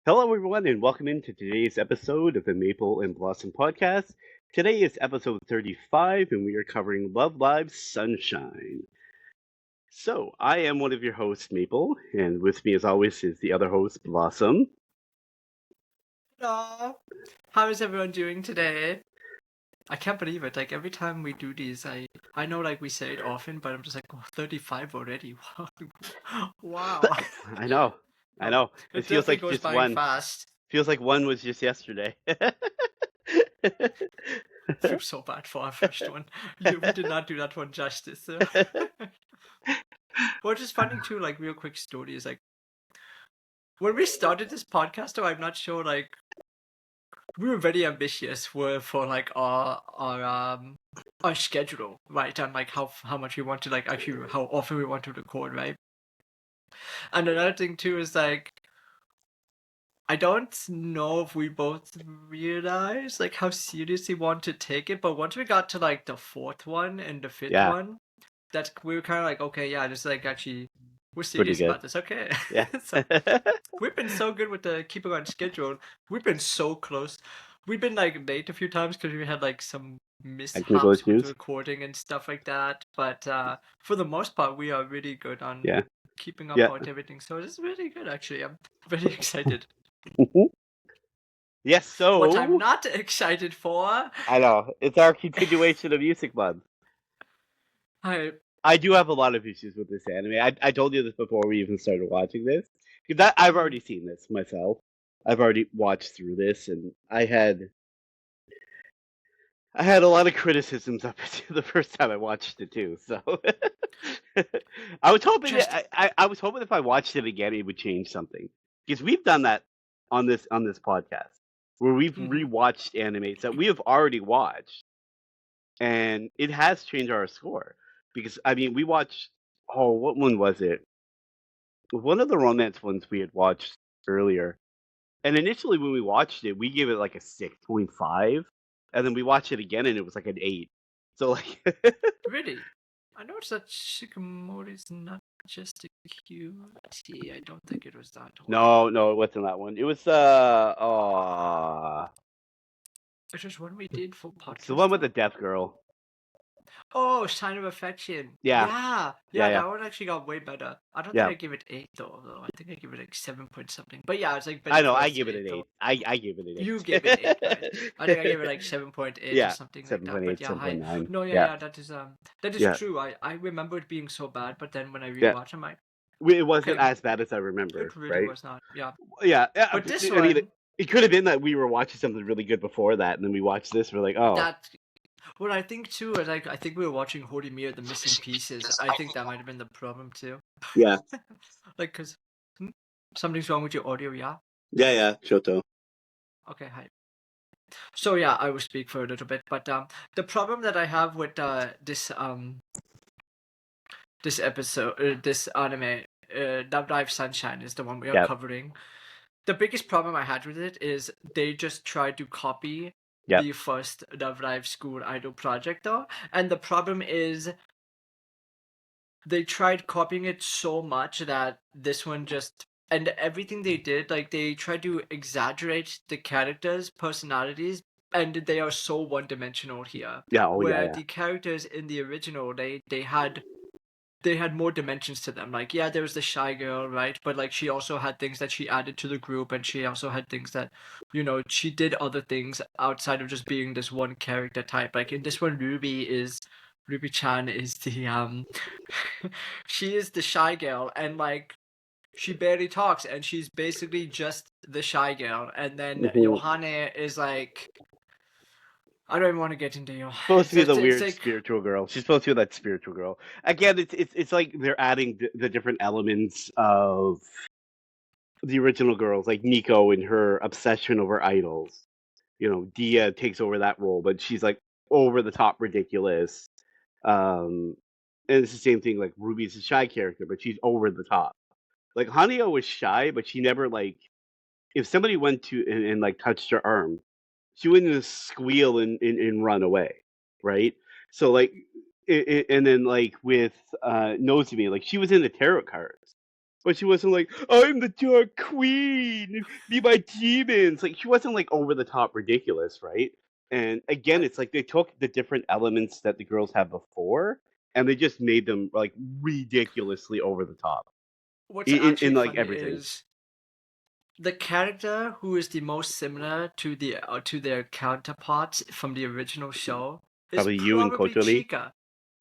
Hello, everyone, and welcome into today's episode of the Maple and Blossom podcast. Today is episode 35, and we are covering Love Live Sunshine. So, I am one of your hosts, Maple, and with me, as always, is the other host, Blossom. Hello. How is everyone doing today? I can't believe it. Like every time we do these, I know like we say it often, but I'm just like, oh, 35 already. Wow. I know, I Um, know. It it feels definitely like goes just by one. fast. Feels like one was just yesterday. Feel so bad for our first one. We did not do that one justice. Which is funny too, like real quick story is like when we started this podcast, though, I'm not sure like we were very ambitious for like our schedule, right? And like how much we want to like actually how often we want to record, right? And another thing too is like I don't know if we both realized like how seriously we want to take it, but once we got to like the fourth one and the fifth Yeah, one, that's we were kind of like, okay, yeah, just like actually we're pretty serious good. about this, okay? Yeah. So we've been so good with the keeping on schedule. We've been so close. We've been like late a few times because we had like some Technical mishaps with issues. recording and stuff like that. But for the most part, we are really good on Yeah. keeping up Yeah. on everything. So it's really good, actually. I'm very excited. Yes, What I'm so not excited for, I know. It's our continuation of Music Month. I I do have a lot of issues with this anime. I told you this before we even started watching this. That I've mm, already seen this myself. I've already watched through this, and I had a lot of criticisms up until the first time I watched it too. So I was hoping just that I was hoping if I watched it again, it would change something because we've done that on this podcast where we've mhm. rewatched animes that we have already watched, and it has changed our score because I mean we watched, what one was it? One of the romance ones we had watched earlier. And initially when we watched it, we gave it like a 6.5, and then we watched it again and it was like an 8. So like Really. I noticed that Shikimori is not just a cutie. I don't think it was that one. no, it wasn't that one. It was It was one we did for it's the one podcast with the though. deaf girl. Oh, Sign of Affection. Yeah. Yeah, Yeah, yeah, yeah. that one actually got way better. I don't think Yeah. I give it 8 though. I think I give it like 7 point something. But yeah, it's like I very know, I close give to it 8 an though. 8. I give it You gave it 8, right? I think I gave it an like 7.8 or Yeah, something like that. But 7.8, yeah, I 7.9. no, yeah, Yeah. yeah, that is Yeah. true. I remember it being so bad, but then when I Yeah. rewatch, I'm like, It wasn't okay, as bad as I remember, it really right? was not. Yeah, Yeah, yeah. but this I mean, one, it could have been that we were watching something really good before that, and then we watched this. We're like, oh, that what I think too is like I think we were watching Holy Mir, the missing pieces. I think that might have been the problem too. yeah, Like, cause something's wrong with your audio. Yeah. yeah, Shoto. Okay. Hi. So yeah, I will speak for a little bit, but the problem that I have with this episode, this anime, Love Live Sunshine is the one we are Yep, covering. The biggest problem I had with it is they just tried to copy yep. the first Love Live School Idol project, though, and the problem is they tried copying it so much that this one just and everything they did, like they tried to exaggerate the characters' personalities, and they are so one-dimensional here. Yeah, oh yeah, Where yeah. the characters in the original, they had more dimensions to them. Like, yeah, there was the shy girl, right? But like she also had things that she added to the group, and she also had things that, she did other things outside of just being this one character type. Like in this one, Ruby Chan is the she is the shy girl, and like she barely talks, and she's basically just the shy girl. And then Mhm. Yohane is like, I don't even want to get into Supposed to be the it's weird like spiritual girl. She's supposed to be that spiritual girl. Again, it's like they're adding the different elements of the original girls, like Nico and her obsession over idols. Dia takes over that role, but she's like over the top ridiculous. Um, and it's the same thing. Like Ruby's a shy character, but she's over the top. Like Hanyo was shy, but she never like if somebody went to and like touched her arm, she wouldn't just squeal and run away, right? So like, and then like with Nozomi, like she was in the tarot cards, But she wasn't like, I'm the Dark Queen, be my demons. Like she wasn't like over the top ridiculous, right? And again, I, it's like they took the different elements that the girls had before and they just made them like ridiculously over the top what's in actually like funny everything. is the character who is the most similar to their counterparts from the original show is Probably you and probably Kotuli. Chica.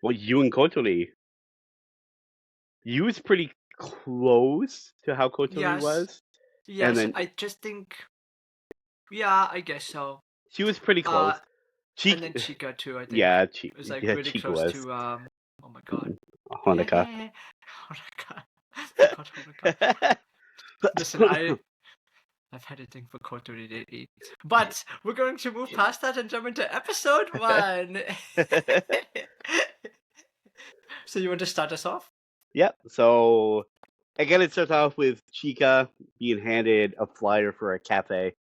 Well, you and Kotuli. You was pretty close to how Kotuli Yes, was, and yes. then I just think, yeah, I guess so. she was pretty Uh, close. and Cheek, then Chica too. I think yeah, is like yeah, really Cheek close was to Oh my god. Honoka. Honoka. Forgot Honoka. Listen, I've had a thing for Kotori lately. But we're going to move past that and jump into episode 1. So you want to start us off? Yep. So again, it starts off with Chica being handed a flyer for a cafe.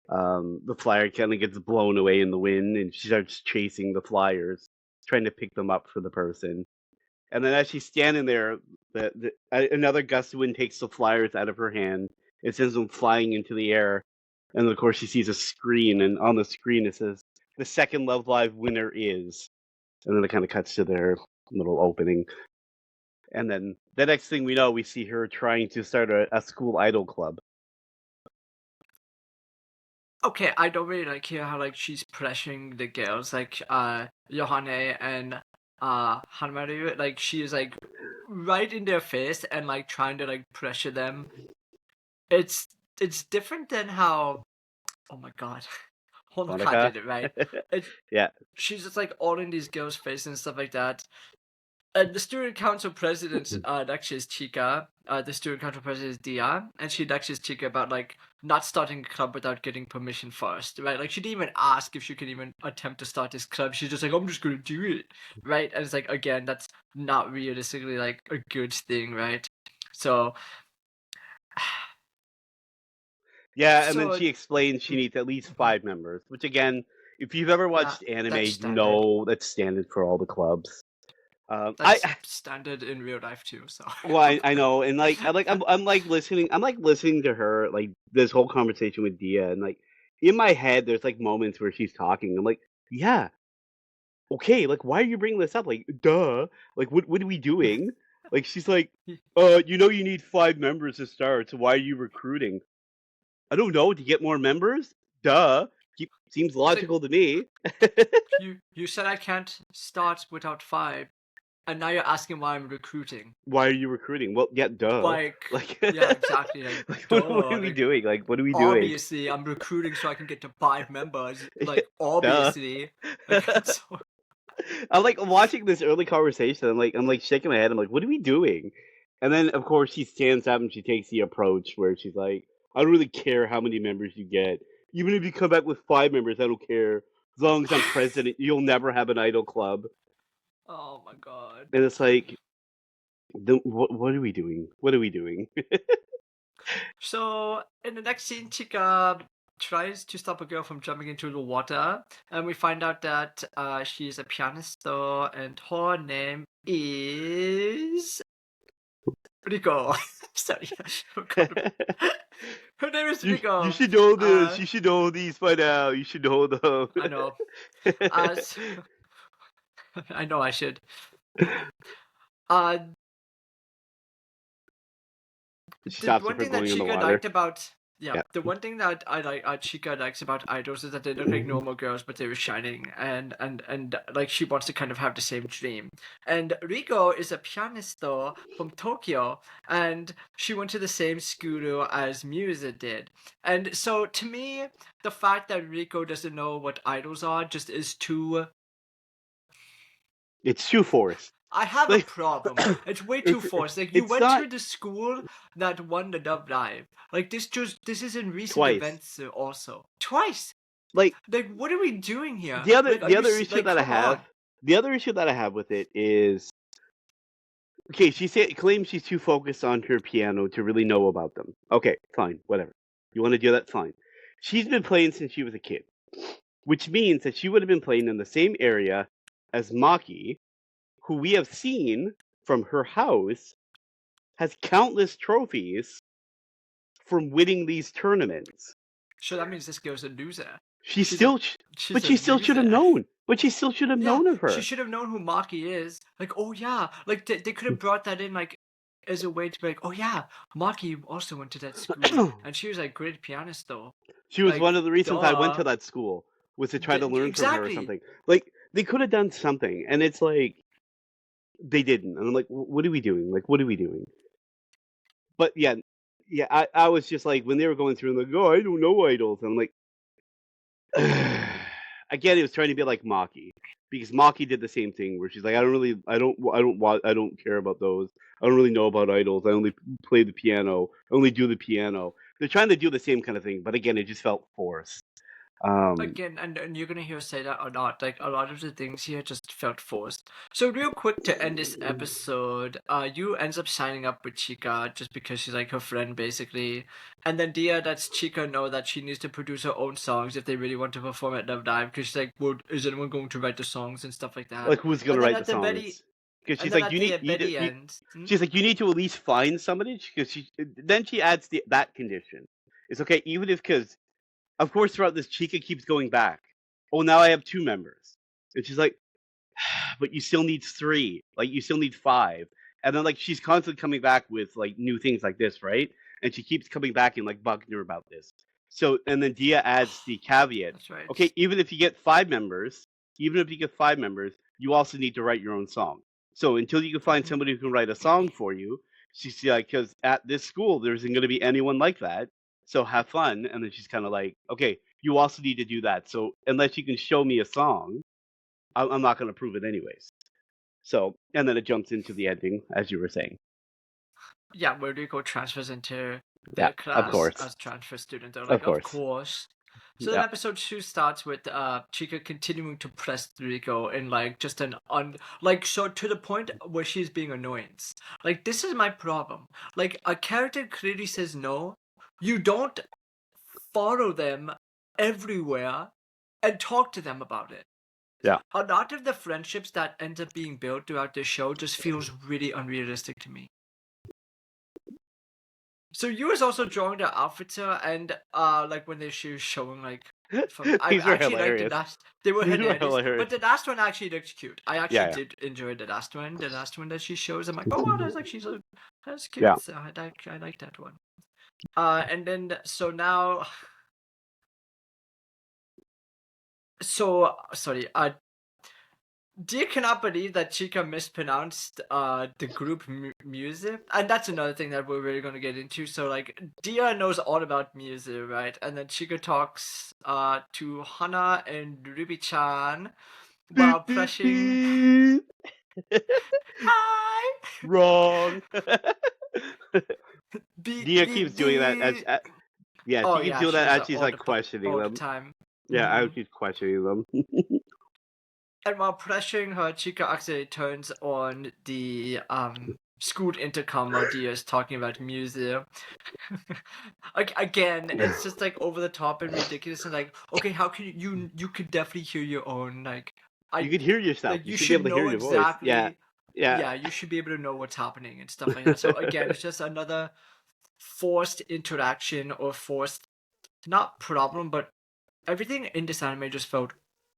The flyer kind of gets blown away in the wind, and she starts chasing the flyers, trying to pick them up for the person. And then as she's standing there, another gust of wind takes the flyers out of her hand and sends them flying into the air. And of course, she sees a screen, and on the screen it says, "The second Love Live winner is." And then it kind of cuts to their little opening. And then the next thing we know, we see her trying to start a school idol club. Okay, I don't really like hear how like she's pressuring the girls like Yohane and Hanmaru. Like she is like right in their face and like trying to like pressure them. It's different than how, oh my god. Honoka Monica? did it right. It, Yeah. she's just like all in these girls' faces and stuff like that. And the student council president actually is Chica. The student council president is Dia, and she actually is Chica about like not starting a club without getting permission first, right? Like she didn't even ask if she could even attempt to start this club. She's just like, I'm just gonna do it, right? And it's like again, that's not realistically like a good thing, right? So, Yeah, and then so she explains she needs at least 5 members, which again, if you've ever yeah, watched anime, that's you standard. know that's standard for all the clubs. That's standard in real life too. So. Well, I know, and I'm like listening to her like this whole conversation with Dia, and like in my head, there's like moments where she's talking. I'm like, yeah, okay, like why are you bringing this up? Like, duh, like what are we doing? Like she's like, you know, you need 5 members to start, so why are you recruiting? I don't know, to get more members. Duh, seems It's like logical to me. you said I can't start without 5, and now you're asking why I'm recruiting. Why are you recruiting? Well, yeah, duh. Like, Like, yeah, exactly. Like, like what duh. are we Like, doing? Like, what are we doing? obviously, I'm recruiting so I can get to 5 members. Like, Duh. obviously. Like, that's so... I'm like watching this early conversation. I'm like shaking my head. I'm like, what are we doing? And then of course she stands up and she takes the approach where she's like, I don't really care how many members you get. Even if you come back with 5 members, I don't care. As long as I'm president, you'll never have an idol club. Oh my god. And it's like, what are we doing? What are we doing? So, in the next scene, Chica tries to stop a girl from jumping into the water, and we find out that she's a pianist, though, and her name is Rico. Sorry, I forgot. Her name is Rico. You should know this. You should know these by now. You should know them. I know. So, I know I should. Uh, She the stops her one from thing that going in the Chica water. liked about Yeah. the one thing that I like Chica likes about idols is that they look like normal girls, but they were shining, and like she wants to kind of have the same dream. And Rico is a pianist though from Tokyo, and she went to the same school as Musa did. And so to me, the fact that Rico doesn't know what idols are just is too. It's too forced. I have Like, a problem. It's way too forced. Like you it's went not to the school that won the Dove Live. Like this is in recent twice. events also. Twice. Like what are we doing here? the other Like, the other issue like, that I come have, on. the other issue that I have with it is, okay, claims she's too focused on her piano to really know about them. Okay, fine, whatever. You want to do that, fine. She's been playing since she was a kid, which means that she would have been playing in the same area as Maki, who we have seen from her house has countless trophies from winning these tournaments. So that means this girl's a loser. She She's a still, she's but a she still should have loser. known. But she still should have Yeah, known of she her. should have known who Maki is. Like, oh yeah, like they could have brought that in like as a way to be like, oh yeah, Maki also went to that school, and she was like great pianist though. She was Like, one of the reasons I went duh. to that school, was to try to learn from her or Exactly. something. Like, they could have done something, and it's like they didn't. And I'm like, what are we doing? Like, what are we doing? But yeah, I was just like, when they were going through, and like, oh, I don't know idols, and I'm like, again, it was trying to be like Maki, because Maki did the same thing where she's like, I don't care about those. I don't really know about idols. I only play the piano. I only do the piano. They're trying to do the same kind of thing, but again, it just felt forced. Again, and you're gonna hear us say that or not, like a lot of the things here just felt forced. So real quick to end this episode, you ends up signing up with Chica just because she's like her friend basically, and then Dia lets Chica know that she needs to produce her own songs if they really want to perform at Love Dive, because she's like, well, is anyone going to write the songs and stuff like that? like, who's gonna And then write the at the very, songs? Because and she's then like, at the very you, end, she's like, you need to at least find somebody. Because then she adds that condition. It's okay, even if, because of course throughout this, Chica keeps going back. Oh, now I have 2 members, and she's like, but you still need 3. Like, you still need 5. And then, like, she's constantly coming back with like new things like this, right? And she keeps coming back and like bugging her about this. So, and then Dia adds the caveat. that's right. Okay, even if you get 5 members, you also need to write your own song. So until you can find somebody who can write a song for you, she's like, because at this school there isn't going to be anyone like that. So have fun. And then she's kind of like, okay, you also need to do that. So unless you can show me a song, I'm not going to prove it anyways. So, and then it jumps into the ending, as you were saying. Yeah, where Rico transfers into Yeah, the of class course. as transfer student. They're Of like, of course. course. So then Yeah. episode 2 starts with Chica continuing to press Rico in like just so to the point where she's being annoyance. Like, this is my problem. Like, a character clearly says no. You don't follow them everywhere and talk to them about it. Yeah. A lot of the friendships that end up being built throughout the show just feels really unrealistic to me. So you was also drawing the outfits here, and like when she was showing like I These were actually liked the hilarious. last. They were These were hilarious, hilarious. but the last one actually looked cute. I actually Yeah. did enjoy the last one. The last one that she shows, I'm like, oh wow, that's cute. Yeah. So I like that one. And then so now, so sorry. Dia cannot believe that Chica mispronounced the group music, and that's another thing that we're really going to get into. So like, Dia knows all about music, right? And then Chica talks to Hana and Ruby-chan while pressing. Hi. Wrong. Dia B keeps doing that as yeah, Oh she keeps yeah, doing she that does as that she's all like the questioning all the them. time. Yeah, Mhm. as she's questioning them. And while pressuring her, Chica accidentally turns on the school intercom while Dia is talking about music. Again, it's just like over the top and ridiculous, and like, okay, how can you could definitely hear your own, like, You could hear yourself. like You you should be able should to hear know your voice. Yeah. exactly. Yeah. Yeah, you should be able to know what's happening and stuff like that. So again, it's just another forced interaction or forced, not problem, but everything in this anime just felt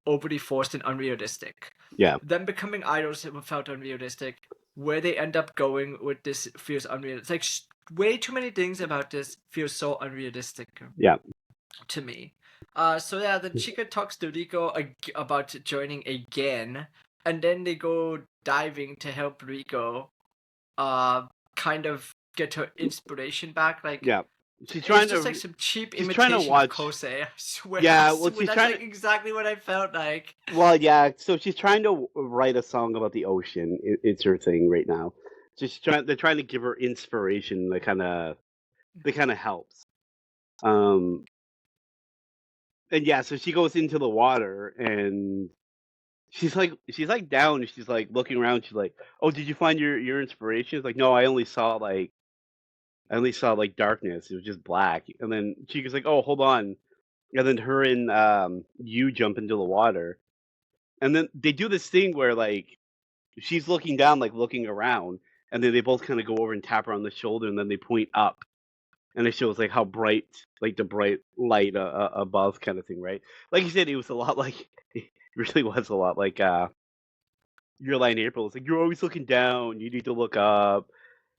overly forced and unrealistic. Yeah. Them becoming idols felt unrealistic. Where they end up going with this feels unrealistic. Like, way too many things about this feels so unrealistic. Yeah. To me. So yeah, then Chica talks to Rico about joining again, and then they go diving to help Rico kind of get her inspiration back. Like, Yeah. She's it's trying just to like some cheap she's trying to imitation of watch Kosei. I swear. Yeah, I well, swear she's that's trying like to exactly what I felt like. Well, yeah, so she's trying to write a song about the ocean. It's her thing right now. So they're trying to give her inspiration that kind of helps. And yeah, so she goes into the water and she's like down, she's like looking around, she's like, "Oh, did you find your inspiration?" It's like, "No, I only saw like darkness. It was just black." And then Chica's like, "Oh, hold on." And then her and you jump into the water. And then they do this thing where like she's looking down, like looking around, and then they both kind of go over and tap her on the shoulder, and then they point up, and it shows like how bright, like the bright light above, kind of thing, right? Like you said, it was a lot like it really was a lot like Your Lie in April. It's like you're always looking down, you need to look up,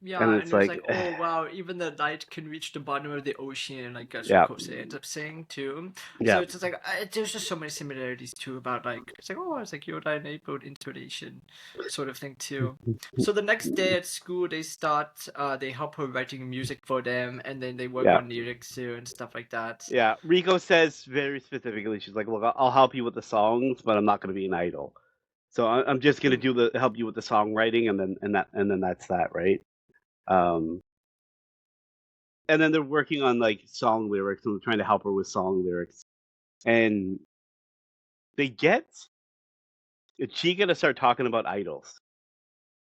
and Yeah, it's and it was like, like, oh wow, even the light can reach the bottom of the ocean, like that's what yeah, Kosei ends up saying too. So yeah, it's just like there's just so many similarities too about like it's like oh it's like your line April intonation sort of thing too. So the next day at school they start they help her writing music for them and then they work yeah. on lyrics too and stuff like that. Yeah, Rico says very specifically, she's like, "Look, I'll help you with the songs, but I'm not going to be an idol. So I'm just going to Mm. do the help you with the songwriting, and then that's that, right?" Um, and then they're working on like song lyrics and trying to help her with song lyrics, and they get Chica to start talking about idols,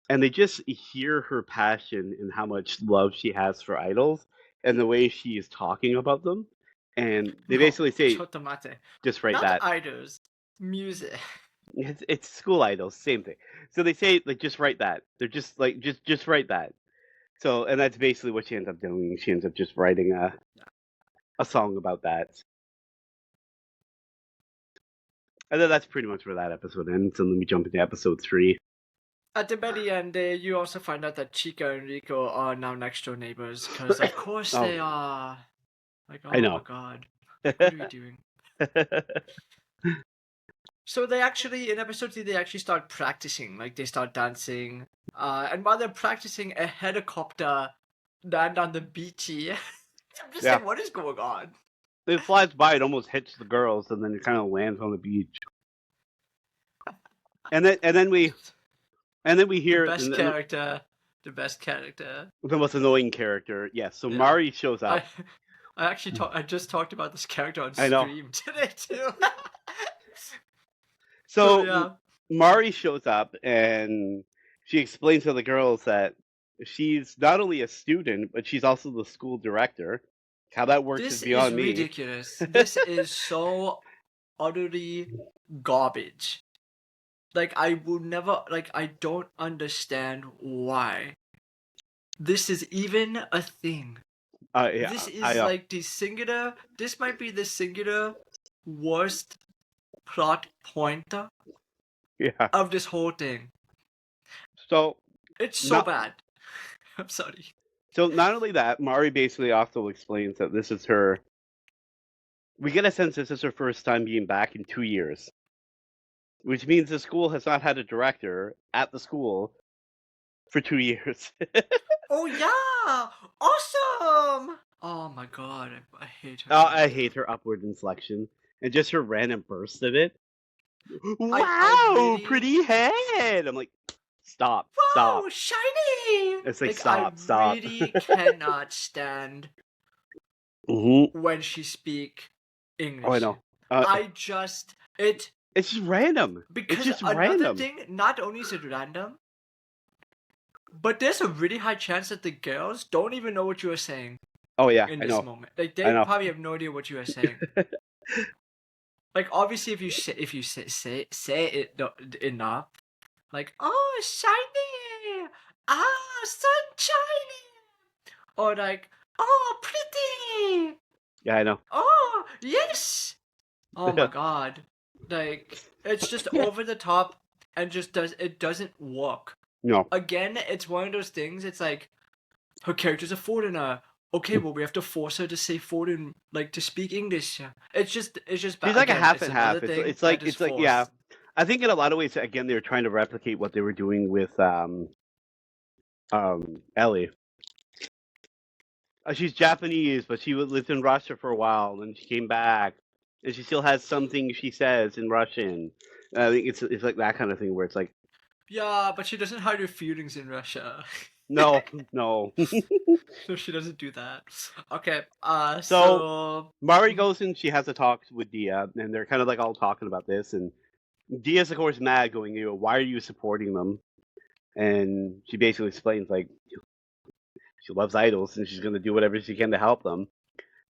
and they just hear her passion and how much love she has for idols, and the way she is talking about them, and they No, basically say, chotomate. "Just write Not that." idols, music. It's school idols, same thing. So they say like just write that. They're just like just write that. So and that's basically what she ends up doing. She ends up just writing a song about that. And then that's pretty much where that episode ends. And then we jump into episode 3. At the very end, you also find out that Chica and Rico are now next door neighbors, because of course Oh, they are. Like, I oh my know. god. Like, what are we doing? So they actually, in episode 3, they actually start practicing. Like, they start dancing. And while they're practicing, a helicopter land on the beach. I'm just Yeah. like, what is going on? It flies by, it almost hits the girls, and then it kind of lands on the beach. And then we The hear best character. The best character. the most annoying character. Yes, so Yeah. Mari shows up. I just talked about this character on I know. stream today too. So yeah. Mari shows up and she explains to the girls that she's not only a student, but she's also the school director. How that works This is is beyond me. ridiculous. This is so utterly garbage. Like I will never I don't understand why this is even a thing. Yeah, This is like the singular this might be the singular worst plot pointer yeah. of this whole thing. So It's so bad. I'm sorry. So not only that, Mari basically also explains that this is her. We get a sense this is her first time being back in 2 years, which means the school has not had a director at the school for 2 years. Oh yeah! Awesome! Oh my god, I hate her. I hate her upward inflection and just her random burst of it. Wow, I really... pretty head! I'm like, stop, wow, stop. shiny! It's like stop. I really cannot stand when she speak English. Oh, I know. It's just random. Because it's just another random. thing, not only is it random, but there's a really high chance that the girls don't even know what you are saying. Oh yeah, in I this know. moment, like they probably have no idea what you are saying. Like obviously, if you say it enough, like oh shiny, sunshiny, or like oh pretty. Yeah, I know. Oh yes. Oh my god, like it's just over the top and just doesn't work. No. Again, it's one of those things. It's like her character's a foreigner. Okay, well we have to force her to say foreign, like to speak English. It's just bad. She's like again, a half and half. It's like yeah. forced. I think in a lot of ways, again, they were trying to replicate what they were doing with Ellie. She's Japanese, but she lived in Russia for a while, and she came back, and she still has something she says in Russian. I think it's like that kind of thing where it's like, yeah, but she doesn't hide her feelings in Russia. no. So she doesn't do that. Okay. So Mari goes and she has a talk with Dia, and they're kind of like all talking about this, and Dia's of course mad, going, why are you supporting them? And she basically explains like she loves idols and she's going to do whatever she can to help them.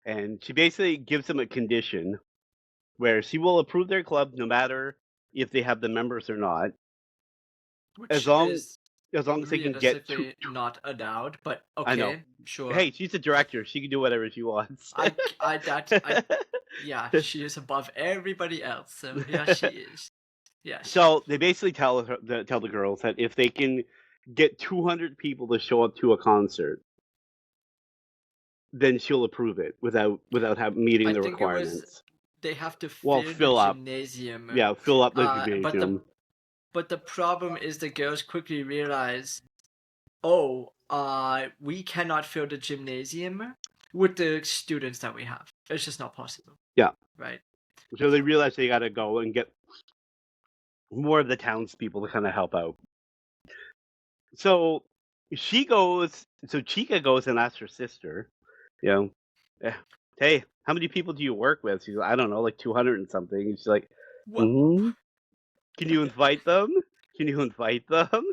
And she basically gives them a condition where she will approve their club no matter if they have the members or not. Which is as long as they can get two. realistically not allowed, but I know. okay, sure. Hey, she's a director. She can do whatever she wants. Yeah, she is above everybody else, so yeah, she is. Yeah, So they basically tell the girls that if they can get 200 people to show up to a concert, then she'll approve it without meeting I the think it was requirements. they have to Well, fill the fill up. gymnasium. Yeah, fill up the But the gymnasium. problem is the girls quickly realize, oh, we cannot fill the gymnasium with the students that we have. It's just not possible. Yeah. Right. So they realize they got to go and get more of the townspeople to kind of help out. So she goes. So Chica goes and asks her sister, you know, hey, how many people do you work with? She's like, I don't know, like 200 and something. And she's like, What? Can you invite them? Can you invite them?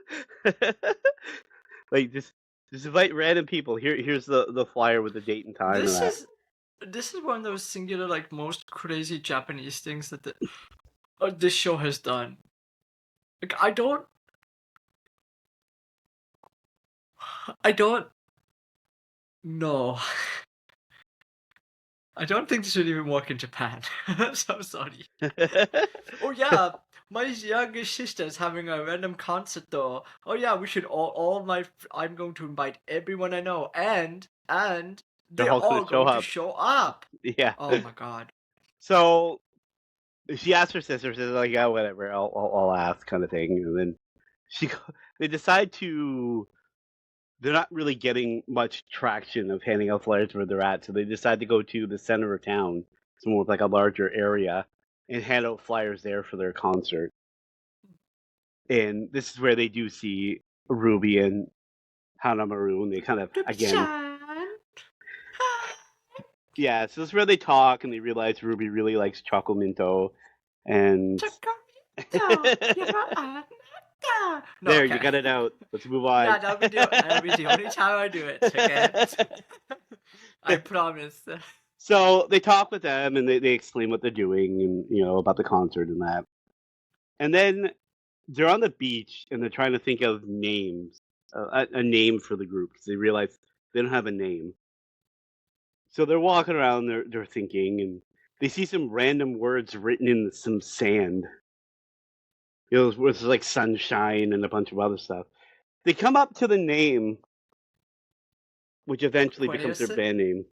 Like just invite random people. Here's the flyer with the date and time. This is one of those singular, like, most crazy Japanese things that this show has done. Like, I don't know. I don't think this would even work in Japan. I'm so sorry. Oh yeah, my younger sister's having a random concert though. Oh yeah, we should I'm going to invite everyone I know, and they're all all gonna going to show up. Yeah. Oh my god. So she asked her sister, says like, yeah, whatever, I'll ask, kind of thing, and then they decide to. They're not really getting much traction of handing out flyers where they're at, so they decide to go to the center of town, somewhere with like a larger area, and hand out flyers there for their concert. And this is where they do see Ruby and Hanamaru, and they kind of again. Yeah, so this is where they talk and they realize Ruby really likes Chocominto, and No, there, okay. you got it out. Let's move on. Yeah, that'll be the only time I do it. Okay? I promise. So they talk with them and they explain what they're doing and about the concert and that. And then they're on the beach and they're trying to think of names, a name for the group because they realize they don't have a name. So they're walking around, they're thinking, and they see some random words written in some sand. It's like sunshine and a bunch of other stuff. They come up to the name, which eventually becomes their band name.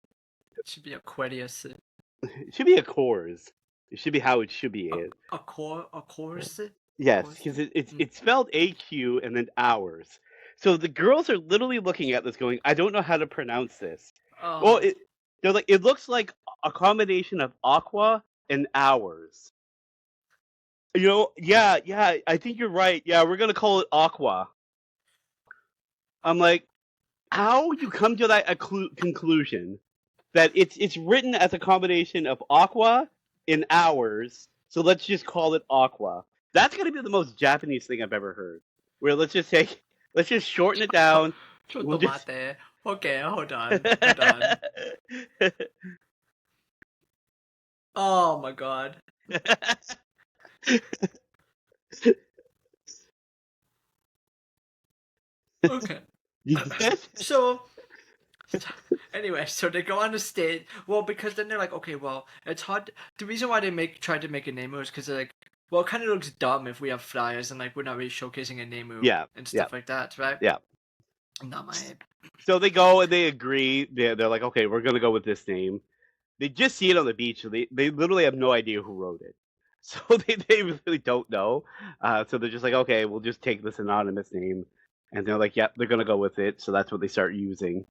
It should be Aquarius. It should be a Coors. It should be how it should be. A Coors? Yes, because it's spelled AQ and then hours. So the girls are literally looking at this going, I don't know how to pronounce this. Oh. Well, they're like, it looks like a combination of aqua and hours. Yeah, I think you're right. Yeah, we're going to call it aqua. I'm like, how you come to that conclusion that it's written as a combination of aqua and hours, so let's just call it aqua. That's going to be the most Japanese thing I've ever heard. Where let's just shorten it down. Okay, hold on. Oh my god. Okay. So anyway, so they go on the stage. Well, because then they're like, okay, well, it's hard. The reason why they tried to make a name was because they're like, well, it kind of looks dumb if we have flyers and like we're not really showcasing a name and stuff like that, right? Yeah. Not my head. So they go and they agree. They're like, okay, we're gonna go with this name. They just see it on the beach, so they literally have no idea who wrote it. So they really don't know. So they're just like, okay, we'll just take this anonymous name. And they're like, yep, they're going to go with it. So that's what they start using.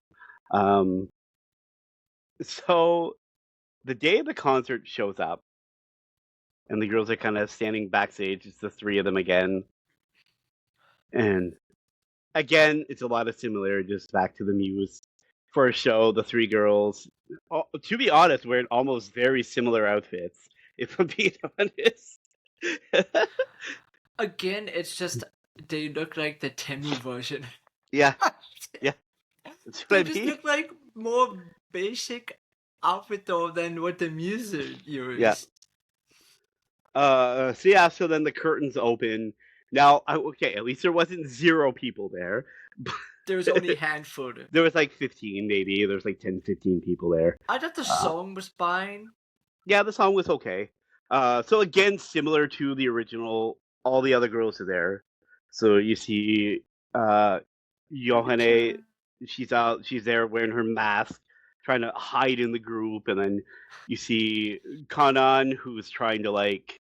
So the day of the concert shows up. And the girls are kind of standing backstage. It's the three of them again. And again, it's a lot of similarities back to the Muse. For a show, the three girls, to be honest, wearing almost very similar outfits. If I'm being honest. Again, it's just they look like the Temu version. Yeah. Yeah. That's what they just look like more basic outfit though than what the Muse used. Yeah. So then the curtains open Now, okay, at least there wasn't 0 people there. There was only a handful. There was like 15 maybe. There was like 10, 15 people there. I thought the Uh, song was fine. yeah, the song was okay. So again, similar to the original, all the other girls are there. So you see, Yohane, she's there wearing her mask, trying to hide in the group, and then you see Kanan, who's trying to like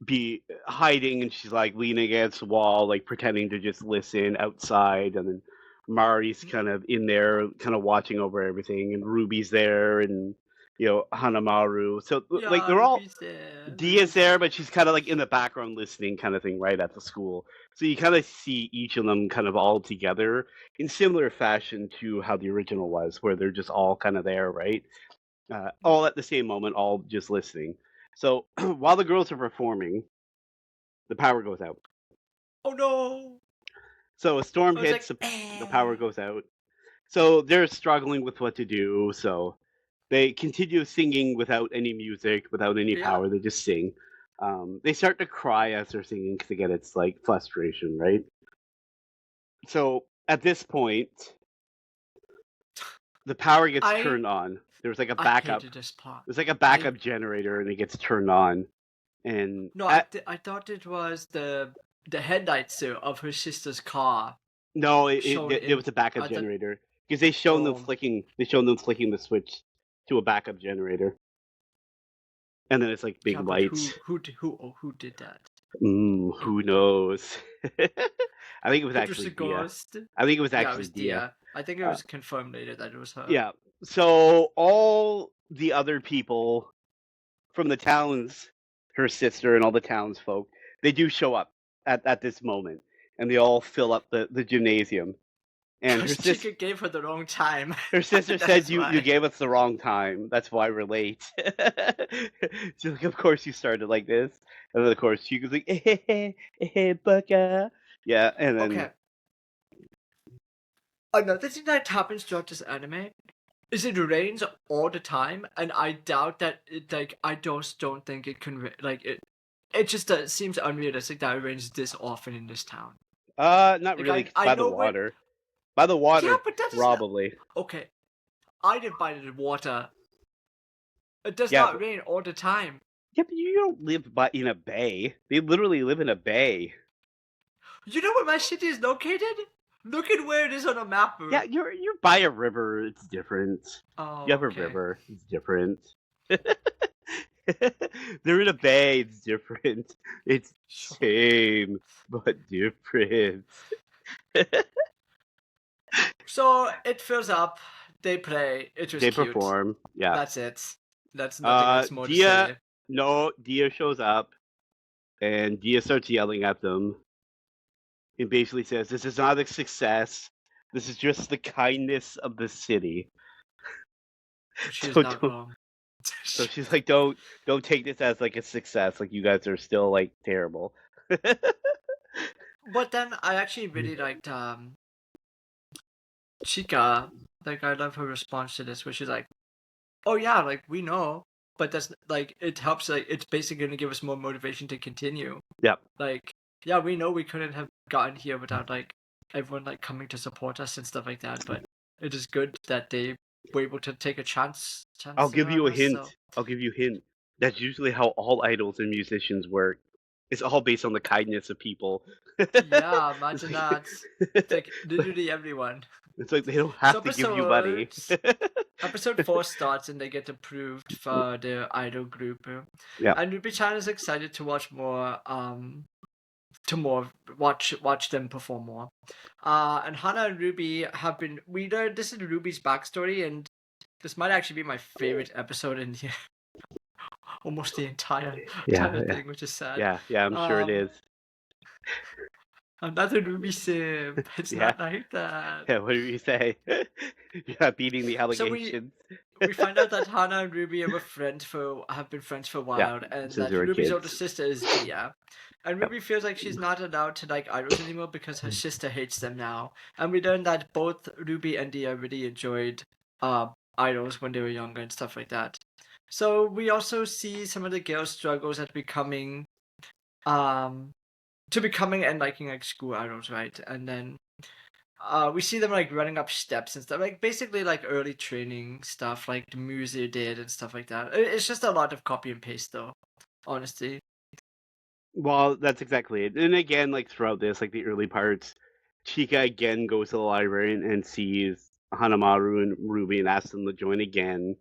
be hiding, and she's like leaning against the wall, like pretending to just listen outside, and then Mari's kind of in there, kind of watching over everything, and Ruby's there, and Hanamaru. So like Yeah, they're all Ruby's there. Dia's there, but she's kind of like in the background listening, kind of thing, right at the school. So you kind of see each of them kind of all together in similar fashion to how the original was, where they're just all kind of there, right? All at the same moment, all just listening. So while the girls are performing, the power goes out. Oh no! So a storm I was like, hits, the power goes out. So they're struggling with what to do. So they continue singing without any music, without any yeah. power. They just sing. They start to cry as they're singing because again, it's like frustration, right? So at this point, the power gets I turned on. There's like a I backup. hated this part. There's like a backup generator, and it gets turned on. And No, I thought it was the headlights of her sister's car no, showed it in. was a backup I thought, generator because they shown them oh, flicking. They shown them flicking the switch to a backup generator, and then it's like big yeah, but lights. who did that? Who knows? I think it was It was actually a Dia. ghost. I think it was Yeah, it actually was Dia. Dia. I think it Uh, was confirmed later that it was her. yeah. So all the other people from the towns, her sister and all the townsfolk, they do show up at this moment, and they all fill up the gymnasium. And Because Chica gave her the wrong time. her sister That said is you why. gave us the wrong time. That's why we're late. She's like, of course you started like this, and then of course she goes like, Bucka. Yeah, and then Okay. Another thing that happens throughout this anime is it rains all the time, and I doubt that it I just don't think it can like it. It just seems unrealistic that it rains this often in this town. not Like really 'cause I by the know when. water. By the Yeah, water, but that is not probably. okay. I live by the water. It does Yeah, not rain all the time. yeah, but you don't live by in a bay. They literally live in a bay. You know where my city is located? Look at where it is on a map. Yeah, you're by a river. It's different. You Oh, have a okay. river. It's different. They're in a bay. It's different. It's Sure. same but different. So it fills up. They play. It was They cute. perform. Yeah. That's it. That's nothing else more to Dia. say. No, Dia shows up, and Dia starts yelling at them, and basically says, "This is not a success. This is just the kindness of the city." She is So not don't. wrong. So she's like, don't take this as like a success. Like you guys are still like terrible. But then I actually really liked Chica. Like I love her response to this, where she's like, "Oh yeah, like we know, but that's like it helps. Like it's basically gonna give us more motivation to continue. Yep. Like yeah, we know we couldn't have gotten here without like everyone like coming to support us and stuff like that. But it is good that they were able to take a chance I'll give on you a us. So hint. I'll give you a hint. That's usually how all idols and musicians work. It's all based on the kindness of people. yeah, It's imagine like, that. It's like literally everyone. it's like they don't So have to give you money. episode 4 starts and they get approved for the idol group. Yeah. And Ruby-chan is excited to watch more watch them perform more. And Hana and Ruby have been we learned this is Ruby's backstory, and this might actually be my favorite episode in the almost the entire Yeah. thing, which is sad. Yeah. I'm sure it is. Another Ruby sim. It's Yeah. not like that. Yeah. What do you say? You're not beating the So allegations. we find out that Hana and Ruby have been friends for a while, and since that they were Ruby's kids. older sister is Dia. And Ruby feels like she's not allowed to like idols anymore because her sister hates them now. And we learned that both Ruby and Dia really enjoyed idols when they were younger and stuff like that. So we also see some of the girls' struggles at becoming to becoming and liking like school idols, right? And then we see them like running up steps and stuff, like basically like early training stuff, like the Muse did and stuff like that. It's just a lot of copy and paste, though. Honestly, Well, that's exactly it. And again, like throughout this, like the early parts, Chika again goes to the library and sees Hanamaru and Ruby and asks them to join again.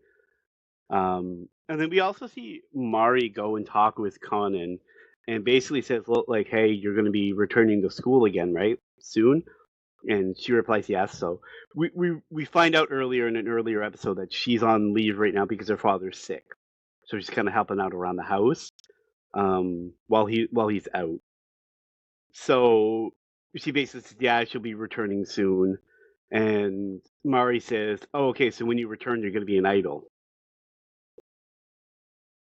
And then we also see Mari go and talk with Conan and basically says, "Look, like, hey, you're going to be returning to school again, right? Soon?" And she replies, yes. So we find out earlier in an earlier episode that she's on leave right now because her father's sick. So she's kind of helping out around the house while he's out. So she basically says, yeah, she'll be returning soon. And Mari says, oh, okay, so when you return, you're going to be an idol.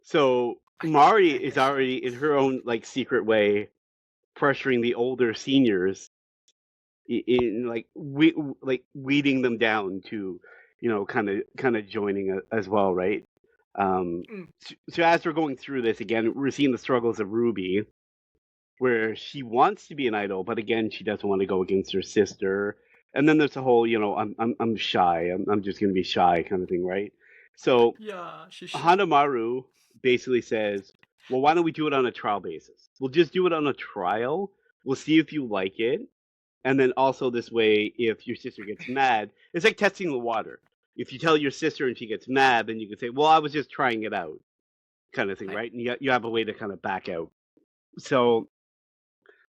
So Mari I is guess so. already in her own like secret way pressuring the older seniors in like like weeding them down to kind of joining as well, right? Um, Mm, so as we're going through this again, we're seeing the struggles of Ruby, where she wants to be an idol, but again, she doesn't want to go against her sister. And then there's the whole, I'm shy. I'm just gonna be shy kind of thing, right? So yeah, she should. Hanamaru basically says, well, why don't we do it on a trial basis? We'll just do it on a trial. We'll see if you like it. And then also this way, if your sister gets mad, it's like testing the water. If you tell your sister and she gets mad, then you can say, well, I was just trying it out, kind of thing, Right. right? And you have a way to kind of back out. So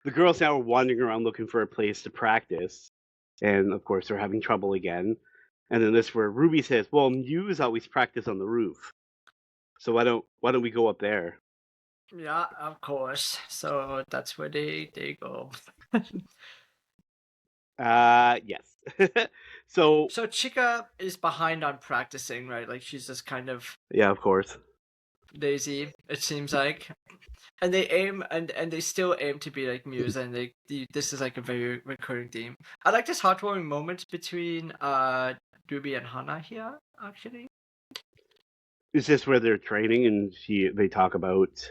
the girls now are wandering around looking for a place to practice. And of course, they're having trouble again. And then this where Ruby says, well, Muse always practice on the roof. So why don't we go up there? Yeah, of course. So that's where they go. Yes. So So Chica is behind on practicing, right? Like she's just kind of yeah, of course. lazy, it seems like. And they aim and they still aim to be like Muse, and this is like a very recurring theme. I like this heartwarming moment between Ruby and Hana here, actually. Is this where they're training and they talk about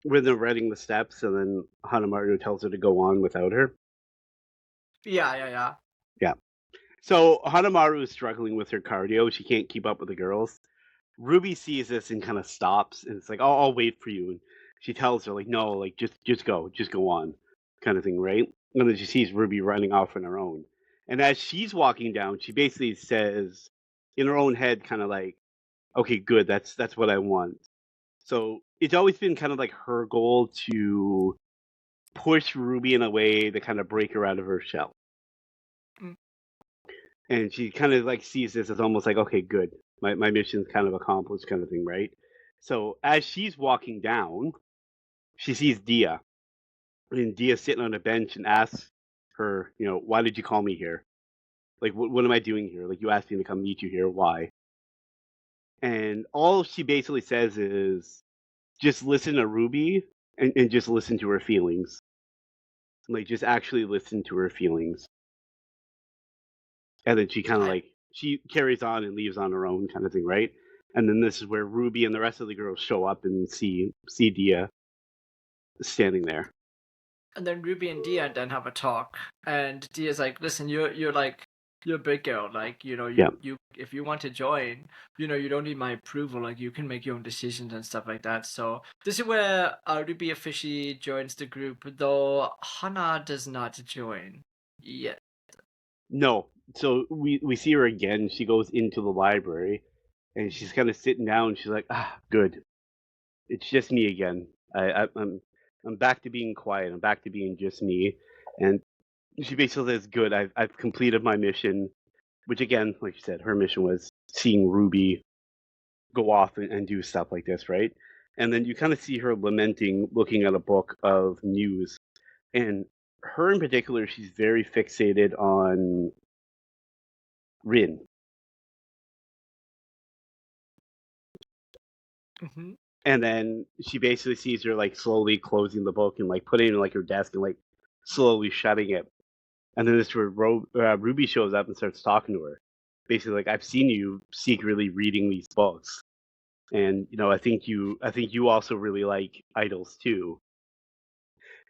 when they're riding the steps and then Hanamaru tells her to go on without her? Yeah, yeah, yeah. Yeah. So Hanamaru is struggling with her cardio. She can't keep up with the girls. Ruby sees this and kind of stops and it's like, oh, I'll wait for you. And she tells her like, no, like just go on, kind of thing, right? And then she sees Ruby running off on her own. And as she's walking down, she basically says in her own head, kind of like, okay, good, that's what I want. So it's always been kind of like her goal to push Ruby in a way to kind of break her out of her shell. Mm. And she kind of like sees this as almost like, okay, good, my mission's kind of accomplished, kind of thing, right? So as she's walking down, she sees Dia, and Dia sitting on a bench and asks her, why did you call me here? Like, what am I doing here? Like, you asked me to come meet you here. Why? And all she basically says is, just listen to Ruby and just listen to her feelings. Like, just actually listen to her feelings. And then she kind of I like, she carries on and leaves on her own kind of thing, right? And then this is where Ruby and the rest of the girls show up and see Dia standing there. And then Ruby and Dia then have a talk, and Dia's like, "Listen, you're like you're a big girl. Like Yeah. you if you want to join, you don't need my approval. Like you can make your own decisions and stuff like that." So this is where Ruby officially joins the group, though Hana does not join yet. No. So we see her again. She goes into the library and she's kind of sitting down. She's like, good. It's just me again. I'm back to being quiet. I'm back to being just me. And she basically says, good. I've completed my mission, which again, like you said, her mission was seeing Ruby go off and do stuff like this, right? And then you kind of see her lamenting, looking at a book of news. And her in particular, she's very fixated on Rin. Hmm. And then she basically sees her like slowly closing the book and like putting it in like her desk and like slowly shutting it. And then this where Ruby shows up and starts talking to her. Basically, like, I've seen you secretly reading these books, and I think you also really like idols too.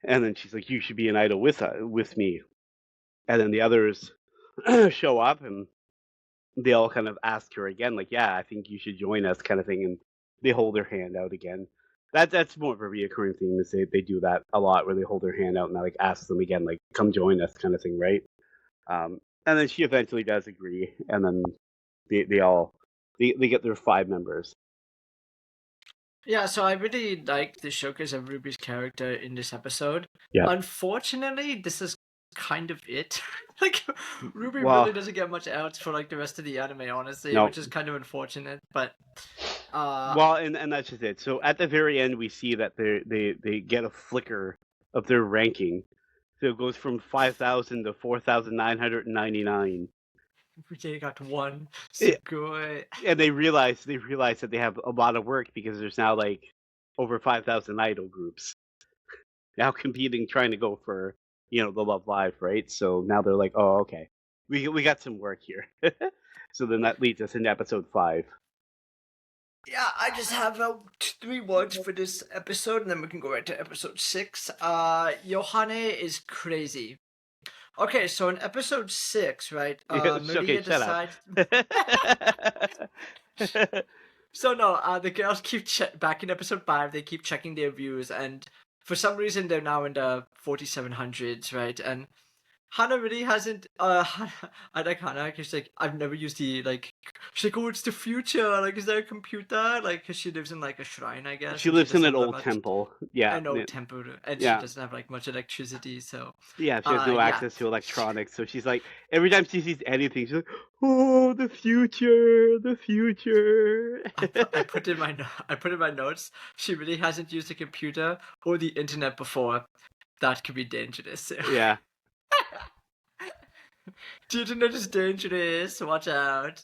And then she's like, "You should be an idol with me." And then the others show up, and they all kind of ask her again, like, "Yeah, I think you should join us," kind of thing, and they hold their hand out again. That's more of a reoccurring theme. Is they do that a lot, where they hold their hand out and like ask them again, like, "Come join us," kind of thing, right? And then she eventually does agree, and then they all they get their 5 members. Yeah, so I really like the showcase of Ruby's character in this episode. Yeah. Unfortunately, this is kind of it. Like, Ruby Well, really doesn't get much else for like the rest of the anime, honestly, no. which is kind of unfortunate. But Well, and that's just it. So at the very end, we see that they get a flicker of their ranking. So it goes from 5,000 to 4,999. they got one. Yeah. Sugoi. And they realize that they have a lot of work because there's now like over 5,000 idol groups now competing, trying to go for the Love Live, right? So now they're like, oh, okay, we got some work here. So then that leads us into episode 5. Yeah, I just have 3 words for this episode, and then we can go right to episode 6. Yohane is crazy. Okay, so in episode 6, right? Maria Shut up. decides. So no, the girls keep back in episode 5. They keep checking their views, and for some reason they're now in the 4700s, right? And Hana really hasn't. I like Hana because like I've never used the like. She's like, oh, it's the future. Like, is there a computer? Like, because she lives in like a shrine, I guess. She and lives in doesn't an have old much, temple. Yeah. an old temple, and she Yeah. doesn't have like much electricity. So Yeah, she has no yeah. access to electronics, so she's like, every time she sees anything, she's like, "Oh, the future, the future." I put in my notes. She really hasn't used a computer or the internet before. That could be dangerous. Yeah. The internet is dangerous. Watch out.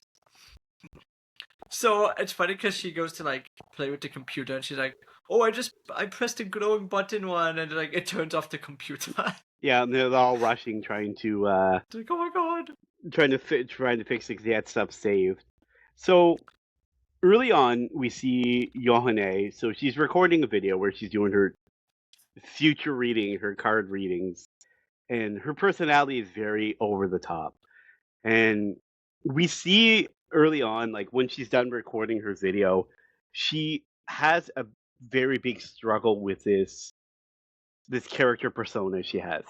So it's funny because she goes to like play with the computer and she's like, "Oh, I pressed a glowing button one," and like it turns off the computer. Yeah, and they're all rushing, trying to Like, oh my god. trying to fix it 'cause they had stuff saved. So early on, we see Yohane. So she's recording a video where she's doing her future reading, her card readings, and her personality is very over the top. And we see early on, like when she's done recording her video, she has a very big struggle with this character persona she has.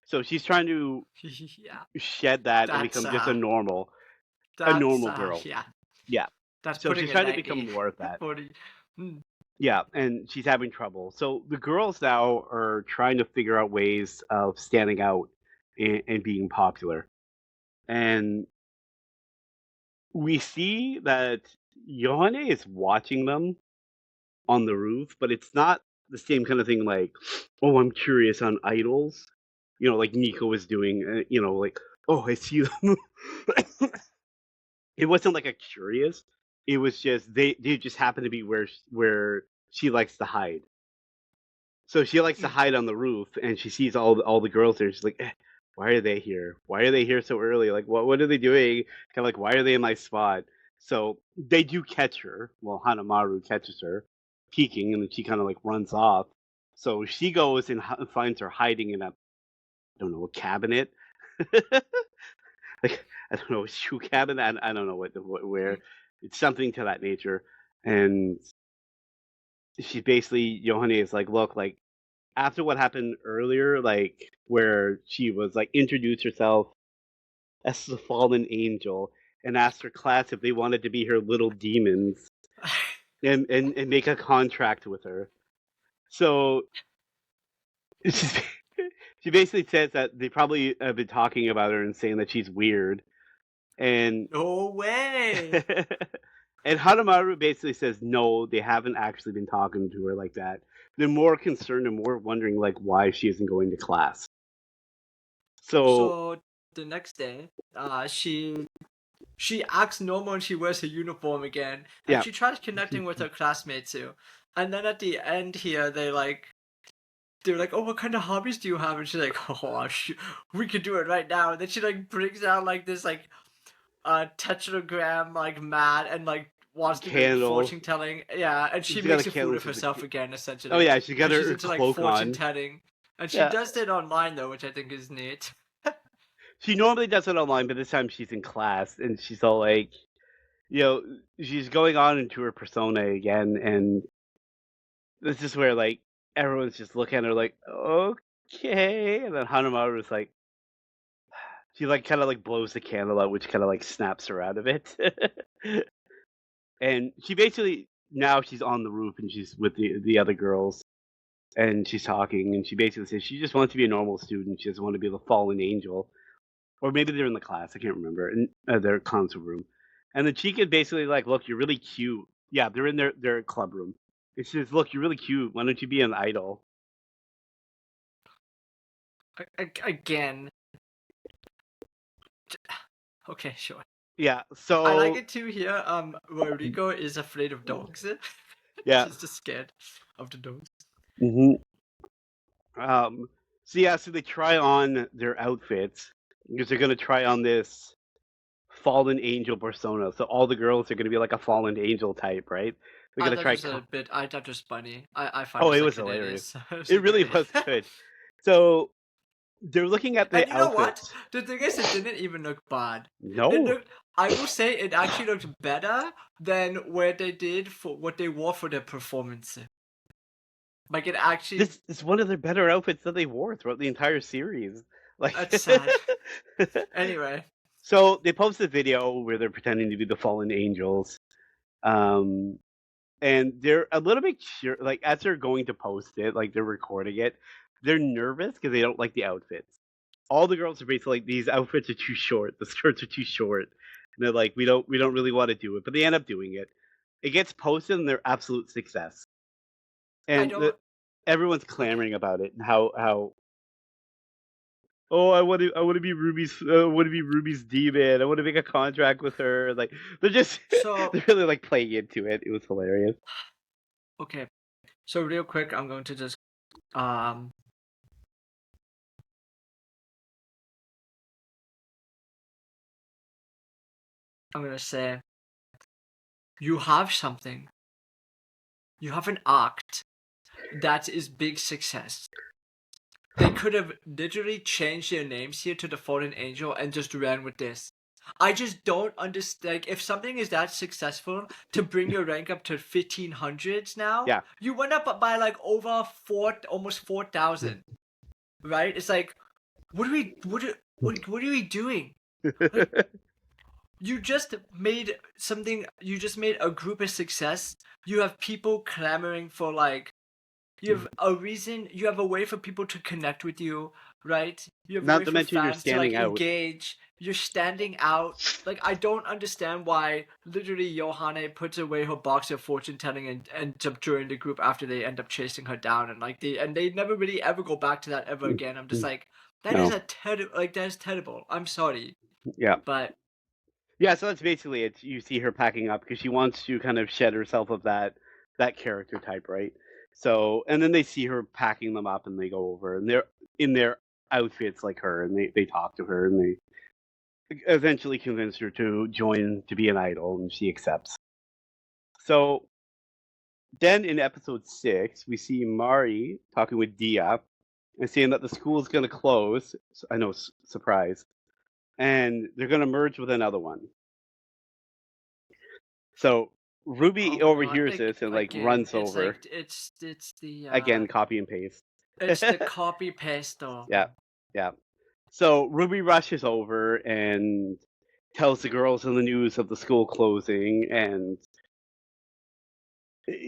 So she's trying to Yeah. shed that and That's, become just a normal girl. Yeah. Yeah. That's So putting she's it trying to lightly. become more of that. 40. Mm. Yeah, and she's having trouble. So the girls now are trying to figure out ways of standing out and being popular. And we see that Yohane is watching them on the roof, but it's not the same kind of thing like, oh, I'm curious on idols. Like Nico was doing, like, oh, I see them. It wasn't like a curious. It was just they just happen to be where she likes to hide. So she likes to hide on the roof, and she sees all the girls there. She's like, "Why are they here? Why are they here so early? Like, what are they doing? Kind of like, why are they in my spot?" So they do catch her. Well, Hanamaru catches her peeking, and then she kind of like runs off. So she goes and finds her hiding in a, I don't know, a cabinet. Like, I don't know, a shoe cabinet. I don't know where. It's something to that nature. And she basically, Yohane is like, look, like, after what happened earlier, like where she was like introduced herself as the fallen angel and asked her class if they wanted to be her little demons and make a contract with her. So she basically says that they probably have been talking about her and saying that she's weird. And No way. and Hanamaru basically says no, they haven't actually been talking to her like that. They're more concerned and more wondering like why she isn't going to class. So the next day, she acts normal and she wears her uniform again, and she tries connecting with her classmates too. And then at the end here, they're like, "Oh, what kind of hobbies do you have?" And she's like, "Oh, we could do it right now." And then she like brings out like this like tetragram like mat and like wants to do fortune telling. Yeah, and she makes a fool of herself again essentially. Oh yeah, she got her into cloak like fortune on. telling. And she Yeah. does it online though, which I think is neat. She normally does it online, but this time she's in class and she's all like, you know, she's going on into her persona again, and this is where like everyone's just looking at her like, okay, and then Hanamaru is like, she like kind of like blows the candle out, which kind of like snaps her out of it, and she basically now she's on the roof and she's with the other girls, and she's talking, and she basically says she just wants to be a normal student, she doesn't want to be the fallen angel, or maybe they're in the class, I can't remember, in their console room, and the chica basically like, look, you're really cute. Yeah, they're in their club room. It says, look, you're really cute. Why don't you be an idol? Again. Okay, sure. Yeah. I like So it too here. Rodrigo is afraid of dogs. yeah. She's just scared of the dogs. hmm So yeah. So they try on their outfits because they're gonna try on this fallen angel persona. So all the girls are gonna be like a fallen angel type, right? They're I gonna thought it try. was a bit. I thought it was funny. I find Oh, it it was hilarious. hilarious. It was It really hilarious. was good. So they're looking at And the you know what? outfits. The thing is, it didn't even look bad. It No, looked. I will say it actually looked better than where they did for what they wore for their performance. Like it actually. this is one of their better outfits that they wore throughout the entire series. Like, That's sad. Anyway. so they post a video where they're pretending to be the fallen angels, um, and they're a little bit sure. Like as they're going to post it, like they're recording it, they're nervous because they don't like the outfits. All the girls are basically like, these outfits are too short. The skirts are too short. And they're like, we don't really want to do it, but they end up doing it. It gets posted, and they're absolute success. I And don't. everyone's Okay. clamoring about it and how oh, I want to be Ruby's demon. I want to make a contract with her. Like they're just So they're really like playing into it. It was hilarious. okay. So real quick, I'm going to just um. I'm gonna say you have something. You have an act that is big success. They could have literally changed their names here to the Fallen Angel and just ran with this. I just don't understand. Like, if something is that successful to bring your rank up to 1500s now, Yeah. you went up by like over almost 4,000, right? It's like, what are we doing? Like, you just made something. You just made a group a success. You have people clamoring for like. You have a reason. You have a way for people to connect with you, right? You have a Not way to for mention you're fans to like standing out. engage. You're standing out. Like I don't understand why literally Johanne puts away her box of fortune telling and ends up joining the group after they end up chasing her down, and like they never really ever go back to that ever again. I'm just like, that is No. a terrible. Like that is terrible. I'm sorry, Yeah. but Yeah, so that's basically it. You see her packing up because she wants to kind of shed herself of that character type, right? So, and then they see her packing them up, and they go over, and they're in their outfits like her, and they talk to her, and they eventually convince her to join to be an idol, and she accepts. So then in episode 6, we see Mari talking with Dia and saying that the school is going to close. I know, surprise, and they're going to merge with another one. So oh Ruby my god, overhears this and like again, runs it's over. like it's the Again, copy and paste. it's the copy paste though. Yeah, yeah. So Ruby rushes over and tells the girls in the news of the school closing, and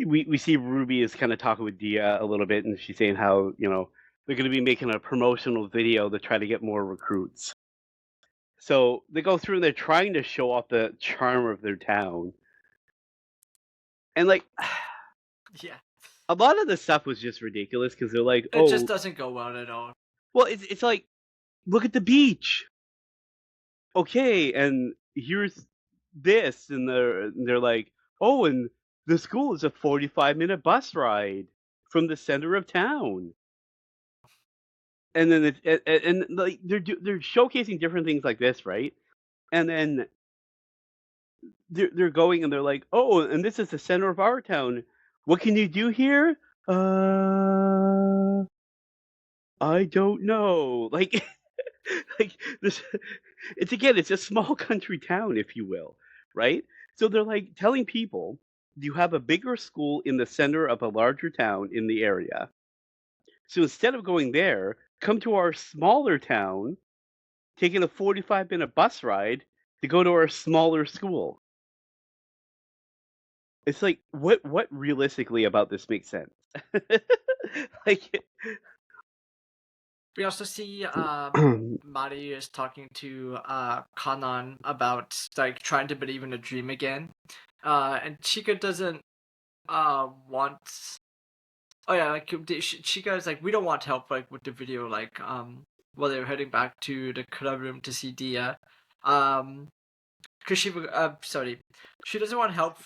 we see Ruby is kind of talking with Dia a little bit, and she's saying how they're going to be making a promotional video to try to get more recruits. So they go through and they're trying to show off the charm of their town, and like Yeah. a lot of the stuff was just ridiculous because they're like, It just oh, doesn't go well at all. well, it's like, look at the beach. Okay, and here's this, and they're like, oh, and the school is a 45-minute bus ride from the center of town. And then and like they're showcasing different things like this, right? And then they're going and they're like, oh, and this is the center of our town. What can you do here? I don't know. Like, like this, it's a small country town, if you will, right? So they're like telling people you have a bigger school in the center of a larger town in the area. So instead of going there, come to our smaller town, taking a 45-minute bus ride to go to our smaller school. It's like what realistically about this makes sense? Like We also see Mari is talking to Kanan about like trying to believe in a dream again. And Chica doesn't want. Oh yeah, like Chica is like, we don't want help like with the video, like while they're heading back to the club room to see Dia. Because she doesn't want help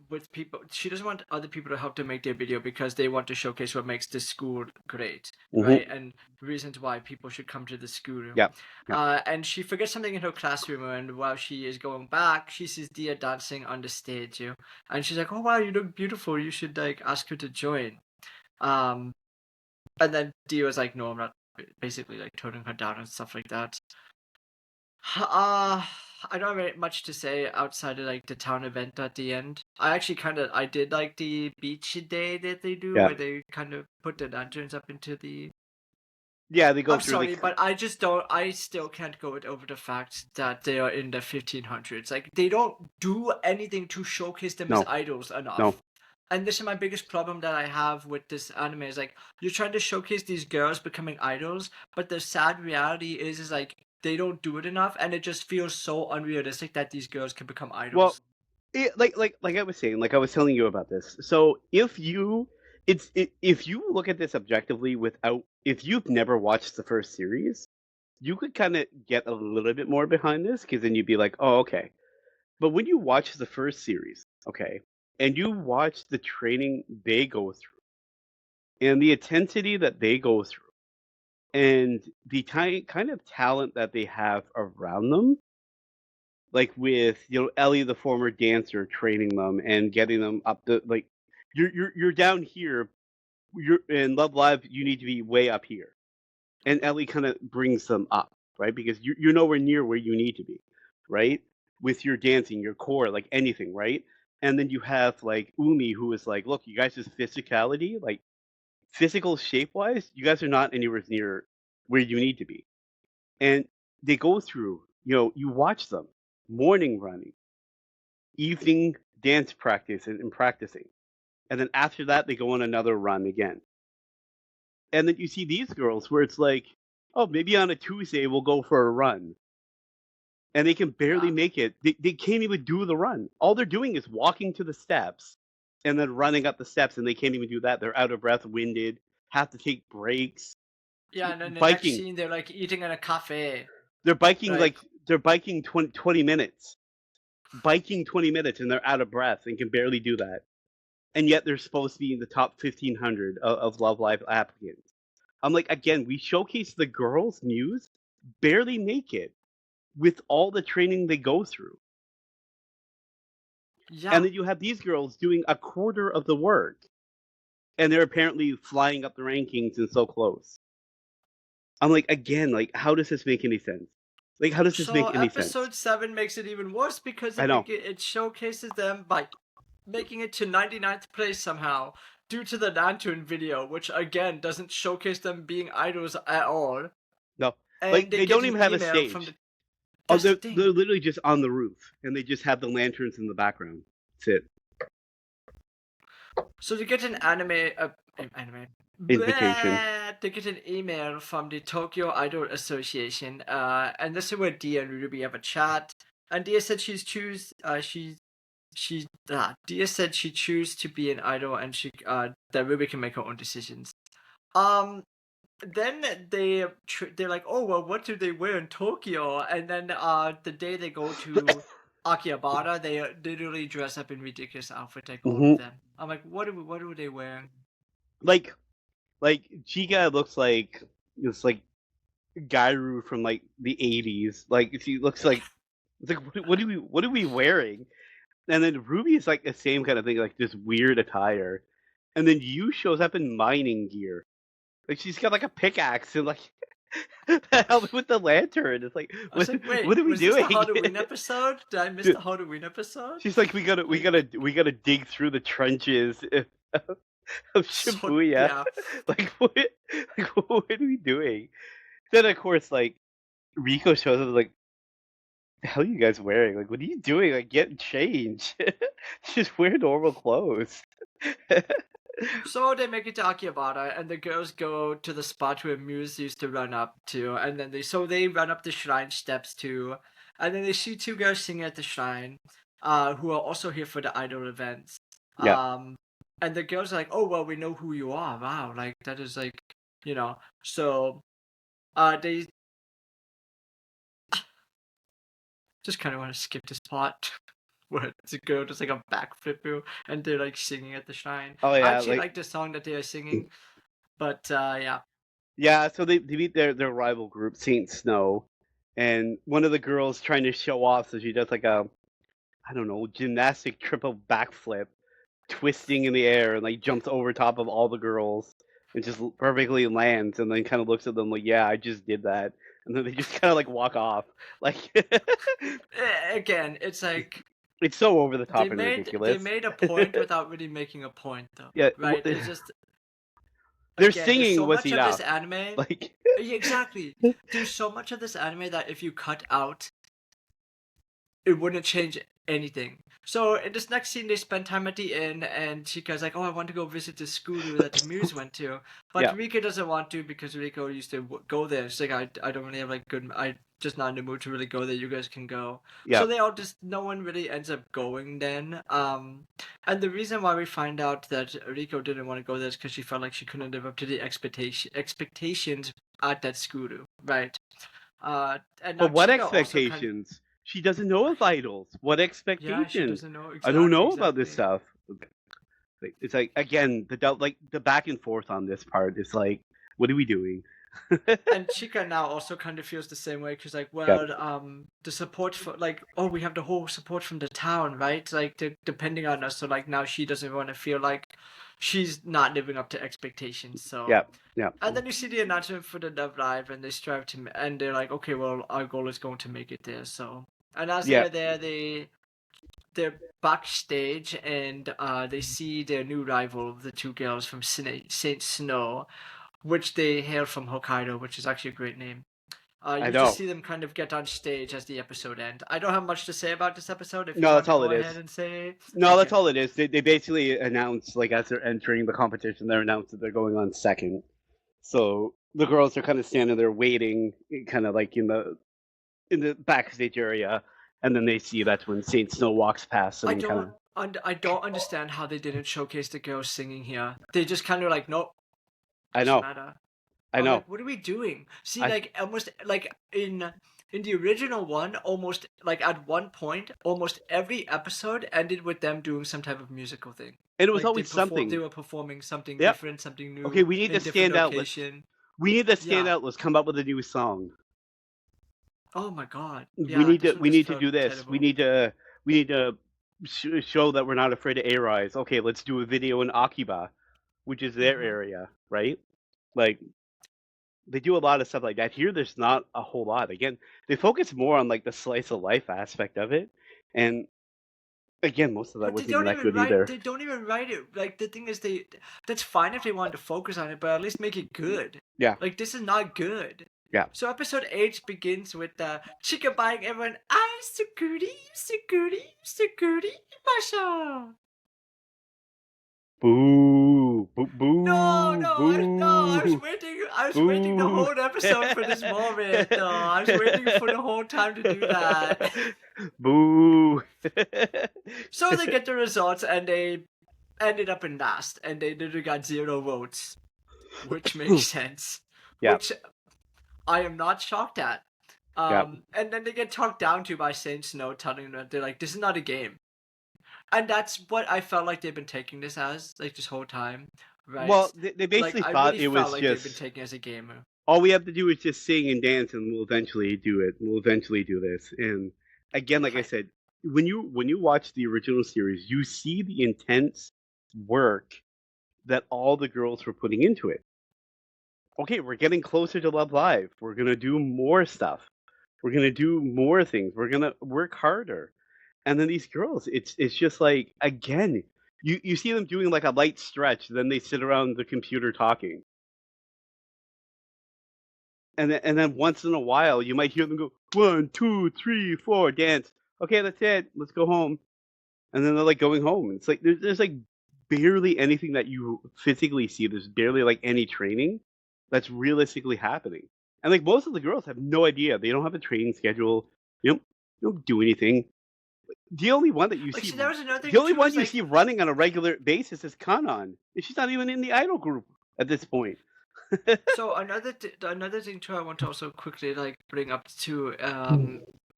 with people. She doesn't want other people to help to make their video because they want to showcase what makes this school great, right? And reasons why people should come to the school. Yeah. Yeah. And she forgets something in her classroom, and while she is going back, she sees Dia dancing on the stage, and she's like, "Oh wow, you look beautiful. You should like ask her to join." And then Dia was like, "No, I'm not." Basically, like toning her down and stuff like that. I don't have much to say outside of like the town event at the end. I did like the beach day that they do Yeah. where they kind of put the lanterns up into the. Yeah, they go I'm through sorry, but I just don't. I still can't go over the fact that they are in the 1500s. Like they don't do anything to showcase them as idols enough. No. And this is my biggest problem that I have with this anime is like you're trying to showcase these girls becoming idols, but the sad reality is like they don't do it enough, and it just feels so unrealistic that these girls can become idols. Well, like I was saying, like I was telling you about this. So if you if you look at this objectively without if you've never watched the first series, you could kind of get a little bit more behind this because then you'd be like, oh, okay. But when you watch the first series, okay, and you watch the training they go through and the intensity that they go through and the kind of talent that they have around them, like with Ellie, the former dancer, training them and getting them up to like you're down here, you're in Love Live, you need to be way up here, and Ellie kind of brings them up, right? Because you're nowhere near where you need to be, right? With your dancing, your core, like anything, right? And then you have like Umi, who is like, look, you guys' physicality, like physical shape wise, you guys are not anywhere near where you need to be. And they go through, you watch them morning running, evening dance practice and practicing. And then after that, they go on another run again. And then you see these girls where it's like, oh, maybe on a Tuesday we'll go for a run. And they can barely make it. They can't even do the run. All they're doing is walking to the steps and then running up the steps, and they can't even do that. They're out of breath, winded, have to take breaks. Yeah, and then the biking. next scene, they're like eating in a cafe. They're biking they're biking 20 minutes. Biking 20 minutes, and they're out of breath and can barely do that. And yet they're supposed to be in the top 1,500 of Love Live applicants. I'm like, again, we showcase the girls' news, barely make it with all the training they go through. Yeah. And then you have these girls doing a quarter of the work. And they're apparently flying up the rankings and so close. I'm like, again, like, how does this make any sense? Like, how does this make any sense? Episode 7 makes it even worse because it showcases them by making it to 99th place somehow due to the lantern video, which again doesn't showcase them being idols at all. No, and like they don't even have a stage. They're literally just on the roof, and they just have the lanterns in the background. That's it. So to get an invitation. To get an email from the Tokyo Idol Association, and this is where Dia and Ruby have a chat. And Dia said Dia said she choose to be an idol, and that Ruby can make her own decisions. Then they're like, oh well, what do they wear in Tokyo? And then the day they go to Akihabara, they literally dress up in ridiculous outfits like all of them. I'm like, what are they wearing? Like Chica looks like it's like Gairu from like the 80s. Like she looks like it's like what are we wearing? And then Ruby is like the same kind of thing, like this weird attire. And then Yu shows up in mining gear. Like she's got like a pickaxe and like the hell with the lantern. It's like I was like, what wait, are we was this the doing? Halloween episode? Did I miss the Halloween episode? She's like, Like, we gotta dig through the trenches of so Shibuya. yeah. Like what are we doing? Then of course, like Rico shows up like, the hell are you guys wearing? Like, what are you doing? Like, get change. Just wear normal clothes. So they make it to Akihabara, and the girls go to the spot where Muse used to run up to, and then they run up the shrine steps too, and then they see two girls singing at the shrine, who are also here for the idol events. Yeah. And the girls are like, "Oh well, we know who you are. Wow, like that is like, you know." So, they just kind of want to skip this part where the girl does like a backflip through, and they're like singing at the shrine. Oh I yeah, actually like like the song that they are singing, but yeah. yeah. So they meet their rival group, Saint Snow, and one of the girls trying to show off, so she does like a, I don't know, gymnastic triple backflip, twisting in the air, and like jumps over top of all the girls and just perfectly lands, and then kind of looks at them like, yeah, I just did that, and then they just kind of like walk off. Like Again, it's like it's so over the top and they ridiculous. made a point without really making a point, though. Yeah, Right? It's just their again, there's singing so was much of this enough. anime. Like Exactly. There's so much of this anime that if you cut out, it wouldn't change anything. So in this next scene, they spend time at the inn, and Chika's like, "Oh, I want to go visit the school that the Muse went to," but yeah, Rika doesn't want to because Rika used to go there. She's like, "I don't really have like good. I just not in the mood to really go there. You guys can go." yeah, So they all just no one really ends up going then. And the reason why we find out that Riko didn't want to go there is because she felt like she couldn't live up to the expectations at that school, right? And now but what Chika also kind. expectations? She doesn't know of idols. What Yeah, she expectations? doesn't know I don't exactly, know about this exactly. stuff. Like, it's like again like the back and forth on this part is like, what are we doing? And Chica now also kind of feels the same way because, like, Yeah, well, the support for like, oh, we have the whole support from the town, right? Like, they're depending on us. So, like, now she doesn't want to feel like she's not living up to expectations. So, yeah, yeah. and then you see the announcement for the Love Live, and they strive to, and they're like, okay, well, our goal is going to make it there. So, and as Yeah. they're there, they're backstage, and they see their new rival, the two girls from Saint Snow, which they hail from Hokkaido, which is actually a great name. I You just know. see them kind of get on stage as the episode ends. I don't have much to say about this episode. If you No, want that's to all go it ahead is. and say, No, that's okay. all it is. They basically announce like as they're entering the competition, they're announced that they're going on second. So the girls are kind of standing there waiting, kind of like in the backstage area, and then they see that's when Saint Snow walks past them I and kind don't of. I don't understand how they didn't showcase the girls singing here. They just kind of like, nope, I doesn't know, matter. I I'm know. like, what are we doing? See, I like almost like in the original one, almost like at one point, almost every episode ended with them doing some type of musical thing. and it was Like always something. they were performing something Yep. different, something Okay, new we need in to different stand out. Let's location. we need to stand Yeah. out. Let's come up with a new song. Oh my god. We Yeah, need to this one we just need to felt do this. terrible. We need to show that we're not afraid of A-Rise. Okay, let's do a video in Akiba, which is their Hmm. area, right? Like they do a lot of stuff like that. Here, there's not a whole lot. Again, they focus more on like the slice of life aspect of it, and again, most of that But they wasn't even don't that even good write. either. They don't even write it. Like the thing is, they. That's fine if they wanted to focus on it, but at least make it good. Yeah, Like this is not good. yeah. So episode 8 begins with Chica buying everyone ice security, Masha. Boo, boo, No, boo, no, I was boo, waiting. I was waiting the boo. whole episode for this moment. No, I was waiting for the whole time to do that. Boo. So they get the results, and they ended up in last, and they literally got 0 votes, which makes sense. Yeah, Which I am not shocked at. yeah. And then they get talked down to by Saint Snow, telling them that they're like, "This is not a game," and that's what I felt like they've been taking this as, like this whole time, right? Well, they Like basically I thought really it felt was like they've been just taking it as a game. all we have to do is just sing and dance, and we'll eventually do it. We'll eventually do this. And again, like I Right. said, when you watch the original series, you see the intense work that all the girls were putting into it. okay, we're getting closer to Love Live. We're gonna do more stuff. We're gonna do more things. We're gonna work harder. And then these girls, it's just like again, you see them doing like a light stretch, then they sit around the computer talking. And then once in a while you might hear them go 1, 2, 3, 4, dance. Okay, that's it. Let's go home. And then they're like going home. It's like there's like barely anything that you physically see. There's barely like any training that's realistically happening. And like most of the girls have no idea. They don't have a training schedule. You don't do anything. The only one that you Like, see, see, that was another the thing only too. one Is you like, see running on a regular basis is Kanan, and she's not even in the idol group at this point. so another thing too, I want to also quickly like bring up too,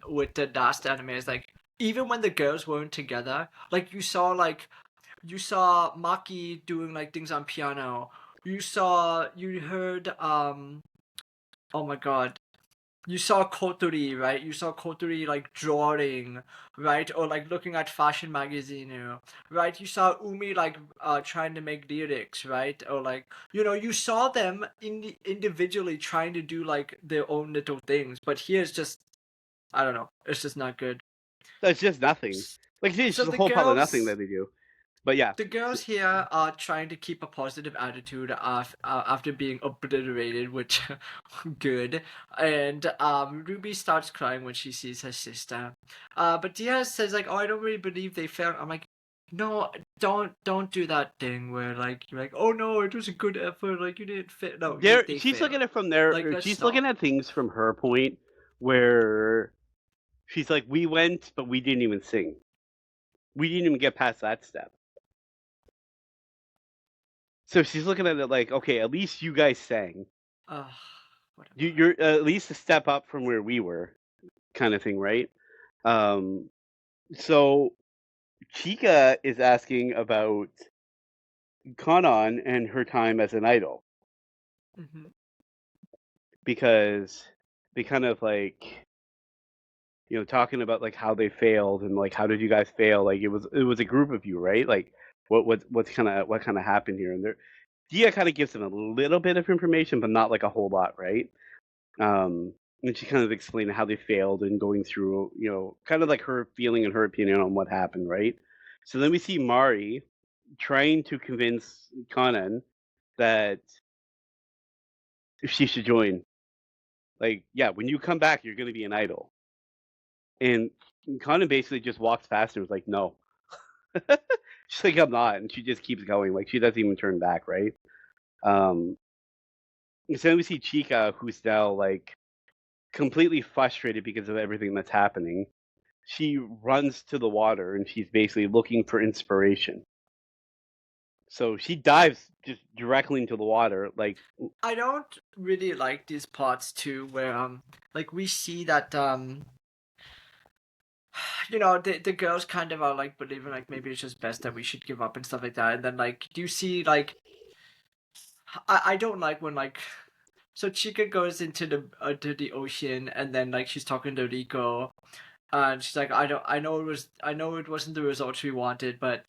with the last anime is like, even when the girls weren't together, like you saw Maki doing like things on piano. You heard oh my god. You saw Kotori, right? You saw Kotori like drawing, right? Or like looking at fashion magazine, right? You saw Umi like trying to make lyrics, right? Or like, you saw them individually trying to do like their own little things. But here's just, I don't know, it's just not good. That's just nothing. Like it's So just a whole pile of nothing that they do. But yeah, the girls here are trying to keep a positive attitude after being obliterated, which good. And Ruby starts crying when she sees her sister. But Diaz says like, "Oh, I don't really believe they failed." I'm like, "No, don't do that thing where like you're like, oh no, it was a good effort. Like you didn't fail. No, they she's looking failed. at from there. Like let's She's looking stop." at things from her point, where she's like, "We went, but we didn't even sing. We didn't even get past that step." So she's looking at it like, "Okay, at least you guys sang. Uh, whatever. You're at least a step up from where we were, kind of thing, right?" Um, so Chika is asking about Kanan and her time as an idol Hmm. because they kind of like talking about like how they failed and like how did you guys fail? Like it was a group of you, right? Like what kind of happened here? And Dia kind of gives them a little bit of information, but not like a whole lot, right? Um, and she kind of explained how they failed and going through, kind of like her feeling and her opinion on what happened, right? So then we see Mari trying to convince Kanan that she should join. Like, yeah, when you come back, you're going to be an idol. And Kanan basically just walks past her and was like, no. She's like, I'm not. And she just keeps going. Like, she doesn't even turn back, right? Um, so then we see Chica, who's now like completely frustrated because of everything that's happening. She runs to the water and she's basically looking for inspiration. So she dives just directly into the water. Like, I don't really like these parts too, where like we see that the girls kind of are like believing like maybe it's just best that we should give up and stuff like that, and then like do you see like I don't like when like so Chica goes into the ocean and then like she's talking to Rico and she's like I know it wasn't the results we wanted, but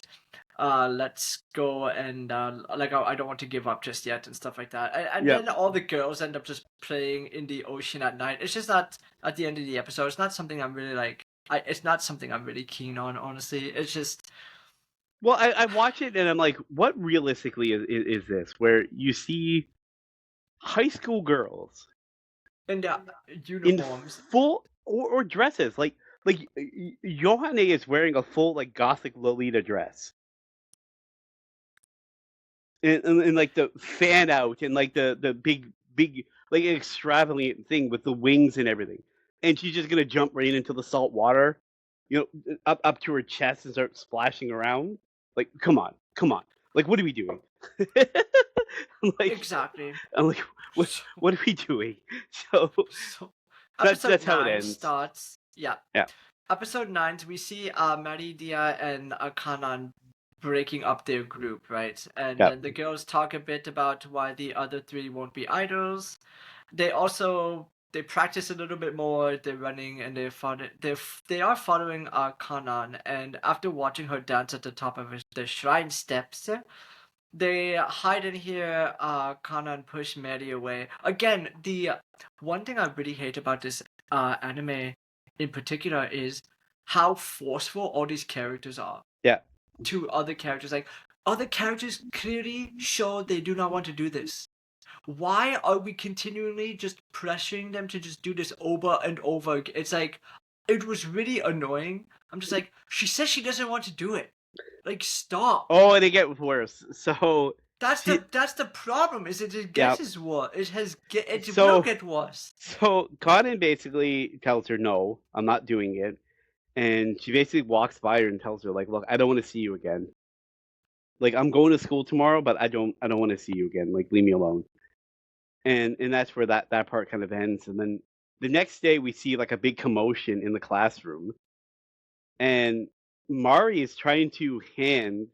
let's go and like I don't want to give up just yet and stuff like that, and yeah. then all the girls end up just playing in the ocean at night. It's just not at the end of the episode. It's not something I'm really like it's not something I'm really keen on, honestly. It's just Well, I watch it and I'm like, what realistically is this? Where you see high school girls in the in uniforms. full or dresses, like Johanne is wearing a full like gothic Lolita dress, and like the fan out and like the big like extravagant thing with the wings and everything, and she's just gonna jump right into the salt water, up to her chest and start splashing around. Like, come on, like what are we doing? like, Exactly. I'm like, what So, what are we doing? So so that's episode how it 9 ends. starts. Yeah. Yeah, Episode 9, we see Maridia and Kanan breaking up their group, right? And yeah. then the girls talk a bit about why the other three won't be idols. They also they practice a little bit more. They're running and they are following Kanan. And after watching her dance at the top of the shrine steps, they hide in here, Kana and push Maddie away. Again, the one thing I really hate about this anime in particular is how forceful all these characters are Yeah. to other characters. Like, other characters clearly show they do not want to do this. Why are we continually just pressuring them to just do this over and over? It's like, it was really annoying. I'm just like, she says she doesn't want to do it. Like, stop. Oh, and it gets worse. So That's she, the problem. Is it yeah. gets worse. It will So get worse. so Conan basically tells her, "No, I'm not doing it," and she basically walks by her and tells her, like, "Look, I don't want to see you again. Like, I'm going to school tomorrow, but I don't want to see you again. Like, leave me alone." And that's where that part kind of ends. And then the next day, we see like a big commotion in the classroom, and Mari is trying to hand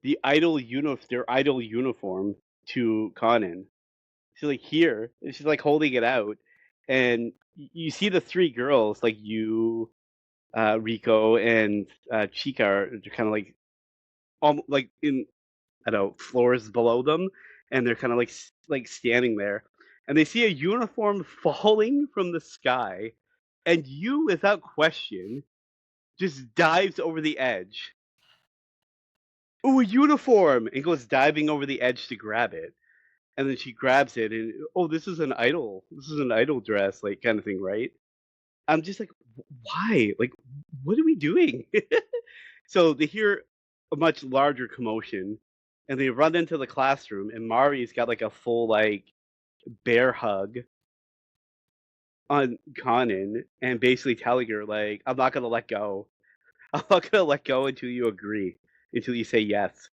their idol uniform to Conan. She's like, here. And she's like holding it out, and you see the three girls, like you, Rico, and Chica, are kind of like like in, I don't know, floors below them, and they're kind of like standing there, and they see a uniform falling from the sky, and you, without question, just dives over the edge. Ooh, a uniform! And goes diving over the edge to grab it. And then she grabs it, and oh, this is an idol. This is an idol dress, like kind of thing, right? I'm just like, why? Like, what are we doing? So they hear a much larger commotion, and they run into the classroom, and Mari's got like a full like bear hug on Conan, and basically telling her like, I'm not gonna let go. I'm not gonna let go until you agree, until you say yes.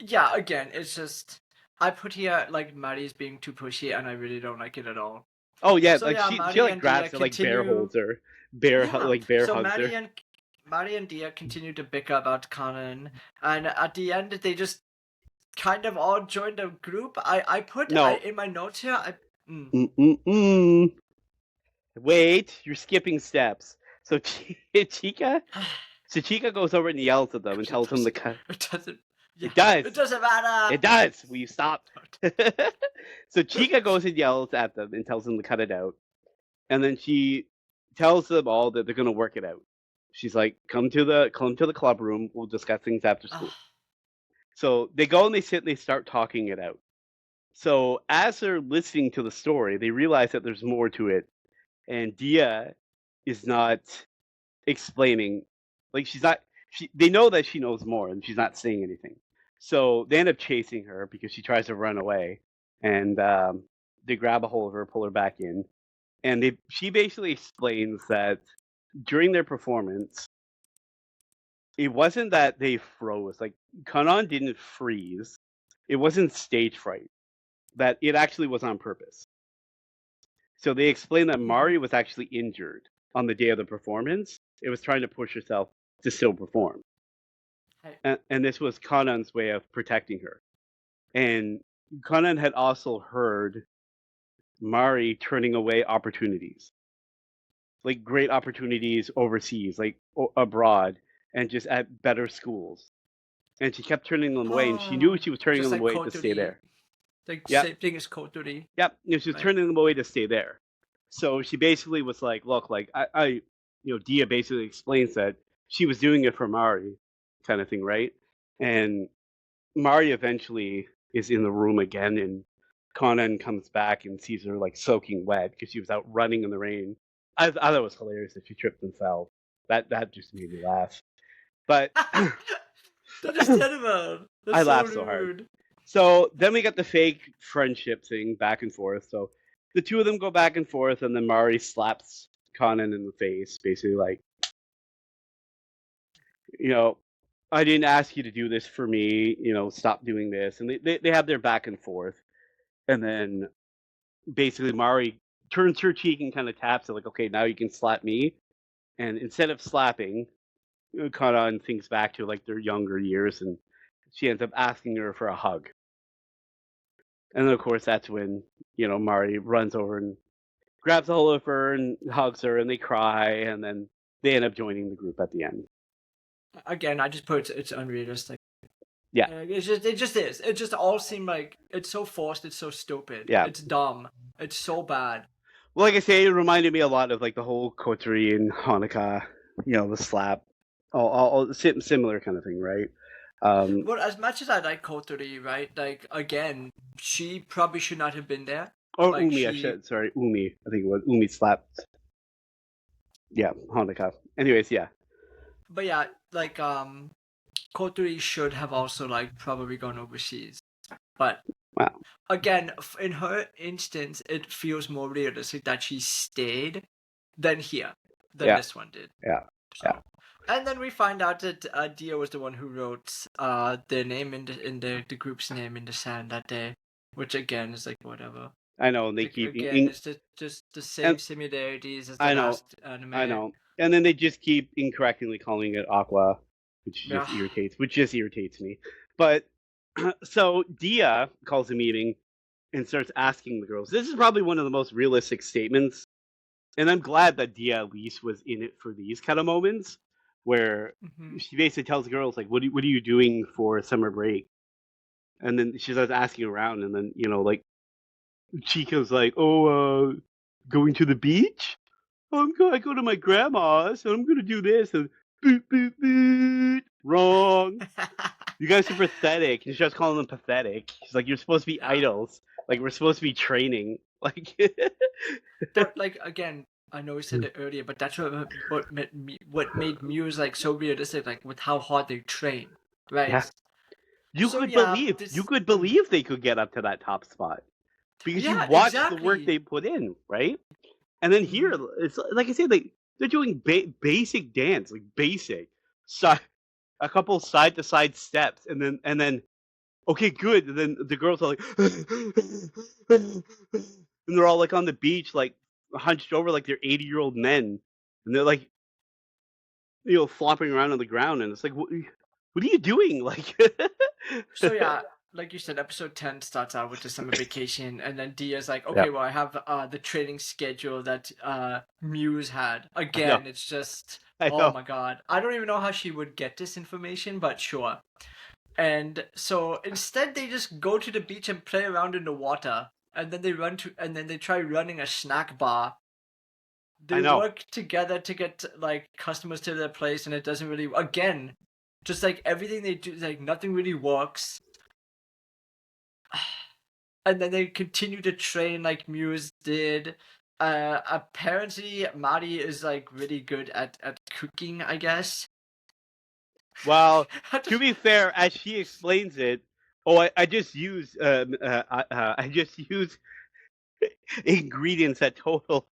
Yeah, again, it's just I put here like Maddie's being too pushy, and I really don't like it at all. Oh yeah, So like yeah, she Maddie like and Dia grabs her, like bear continue. holds her, Yeah, bear so hugs her. Maddie and Dia continue to bicker about Kanan, and at the end they just kind of all joined a group. I put No, in my notes here. mm-mm-mm. Wait, you're skipping steps. So Chica, so Chica goes over and yells at them and It tells them to doesn't. cut. It doesn't. It Yeah, it does. doesn't matter. It does. Will you stop? So Chica goes and yells at them and tells them to cut it out. And then she tells them all that they're gonna work it out. She's like, come to the club room. We'll discuss things after school. So they go and they sit and they start talking it out. So as they're listening to the story, they realize that there's more to it, and Dia is not explaining. Like she's not. They know that she knows more, and she's not saying anything. So they end up chasing her because she tries to run away, and they grab a hold of her, pull her back in, and she basically explains that during their performance, it wasn't that they froze. Like Kanan didn't freeze. It wasn't stage fright. That it actually was on purpose. So they explained that Mari was actually injured on the day of the performance. It was trying to push herself to still perform. Hey. And this was Kanan's way of protecting her. And Kanan had also heard Mari turning away opportunities, like great opportunities overseas, like abroad, and just at better schools. And she kept turning them away, and she knew she was turning Just them like away to stay Kotori. there. Like Yep, same thing as Kotori, yep. She was right? turning them away to stay there. So she basically was like, "Look, like Dia basically explains that she was doing it for Mari, kind of thing, right?" And Mari eventually is in the room again, and Conan comes back and sees her like soaking wet because she was out running in the rain. I thought it was hilarious that she tripped and fell. That just made me laugh. But That is terrible. I That's so laughed so hard. rude. So then we got the fake friendship thing back and forth. So the two of them go back and forth, and then Mari slaps Conan in the face, basically like, you know, I didn't ask you to do this for me. Stop doing this. And they have their back and forth, and then basically Mari turns her cheek and kind of taps it like, okay, now you can slap me. And instead of slapping, Conan thinks back to like their younger years, and she ends up asking her for a hug. And then of course that's when Mari runs over and grabs a hold of her and hugs her, and they cry, and then they end up joining the group at the end. Again, I just put it's unrealistic. Yeah, It just is. It just all seemed like it's so forced. It's so stupid. yeah. It's dumb. It's so bad. Well, like I say, it reminded me a lot of like the whole Koturi and Hanukkah, the slap, all similar kind of thing, right? Well, as much as I like Kotori, right? Like again, she probably should not have been there. Or Like Umi, sorry, Umi. I think it was Umi slapped. Yeah, Hanukkah. Anyways, yeah. But yeah, like Kotori should have also like probably gone overseas. But Wow. again, in her instance, it feels more realistic that she stayed than this one did. Yeah. So, Yeah. and then we find out that Dia was the one who wrote their name in the group's name in the sand that day, which again is like whatever. I know, and they keep again, it's just the same similarities as the last anime. I know, and then they just keep incorrectly calling it Aqua, which just irritates me. But so Dia calls a meeting and starts asking the girls. This is probably one of the most realistic statements, and I'm glad that Dia at least was in it for these kind of moments where she basically tells the girls like, "What are you doing for summer break?" And then she starts asking around, and then like Chica's like, "Oh, going to the beach? I go to my grandma's, and I'm gonna do this." And boot, boot, boot. Wrong. You guys are pathetic. And she starts calling them pathetic. She's like, "You're supposed to be idols. Like we're supposed to be training." Like, but like again, I know we said it earlier, but that's what made Muse like so realistic, like with how hard they train, right? Yeah. You could believe they could get up to that top spot because you watch the work they put in, right? And then here, it's like I said, like they're doing basic dance, like basic, a couple side to side steps, and then okay, good. And then the girls are like, and they're all like on the beach, like hunched over, like they're 80-year-old men, and they're like, flopping around on the ground, and it's like, what are you doing? Like, so yeah, like you said, episode 10 starts out with the summer vacation, and then Dia's like, okay, well, I have the training schedule that Muse had. Again, it's just, oh my god. I don't even know how she would get this information, but sure. And so instead, they just go to the beach and play around in the water, and then they try running a snack bar. They work together to get like customers to their place, and it doesn't really. Again, just like everything they do, like nothing really works. And then they continue to train like Muse did. Apparently, Mari is like really good at cooking, I guess. Well, to be fair, as she explains it, I just use ingredients that total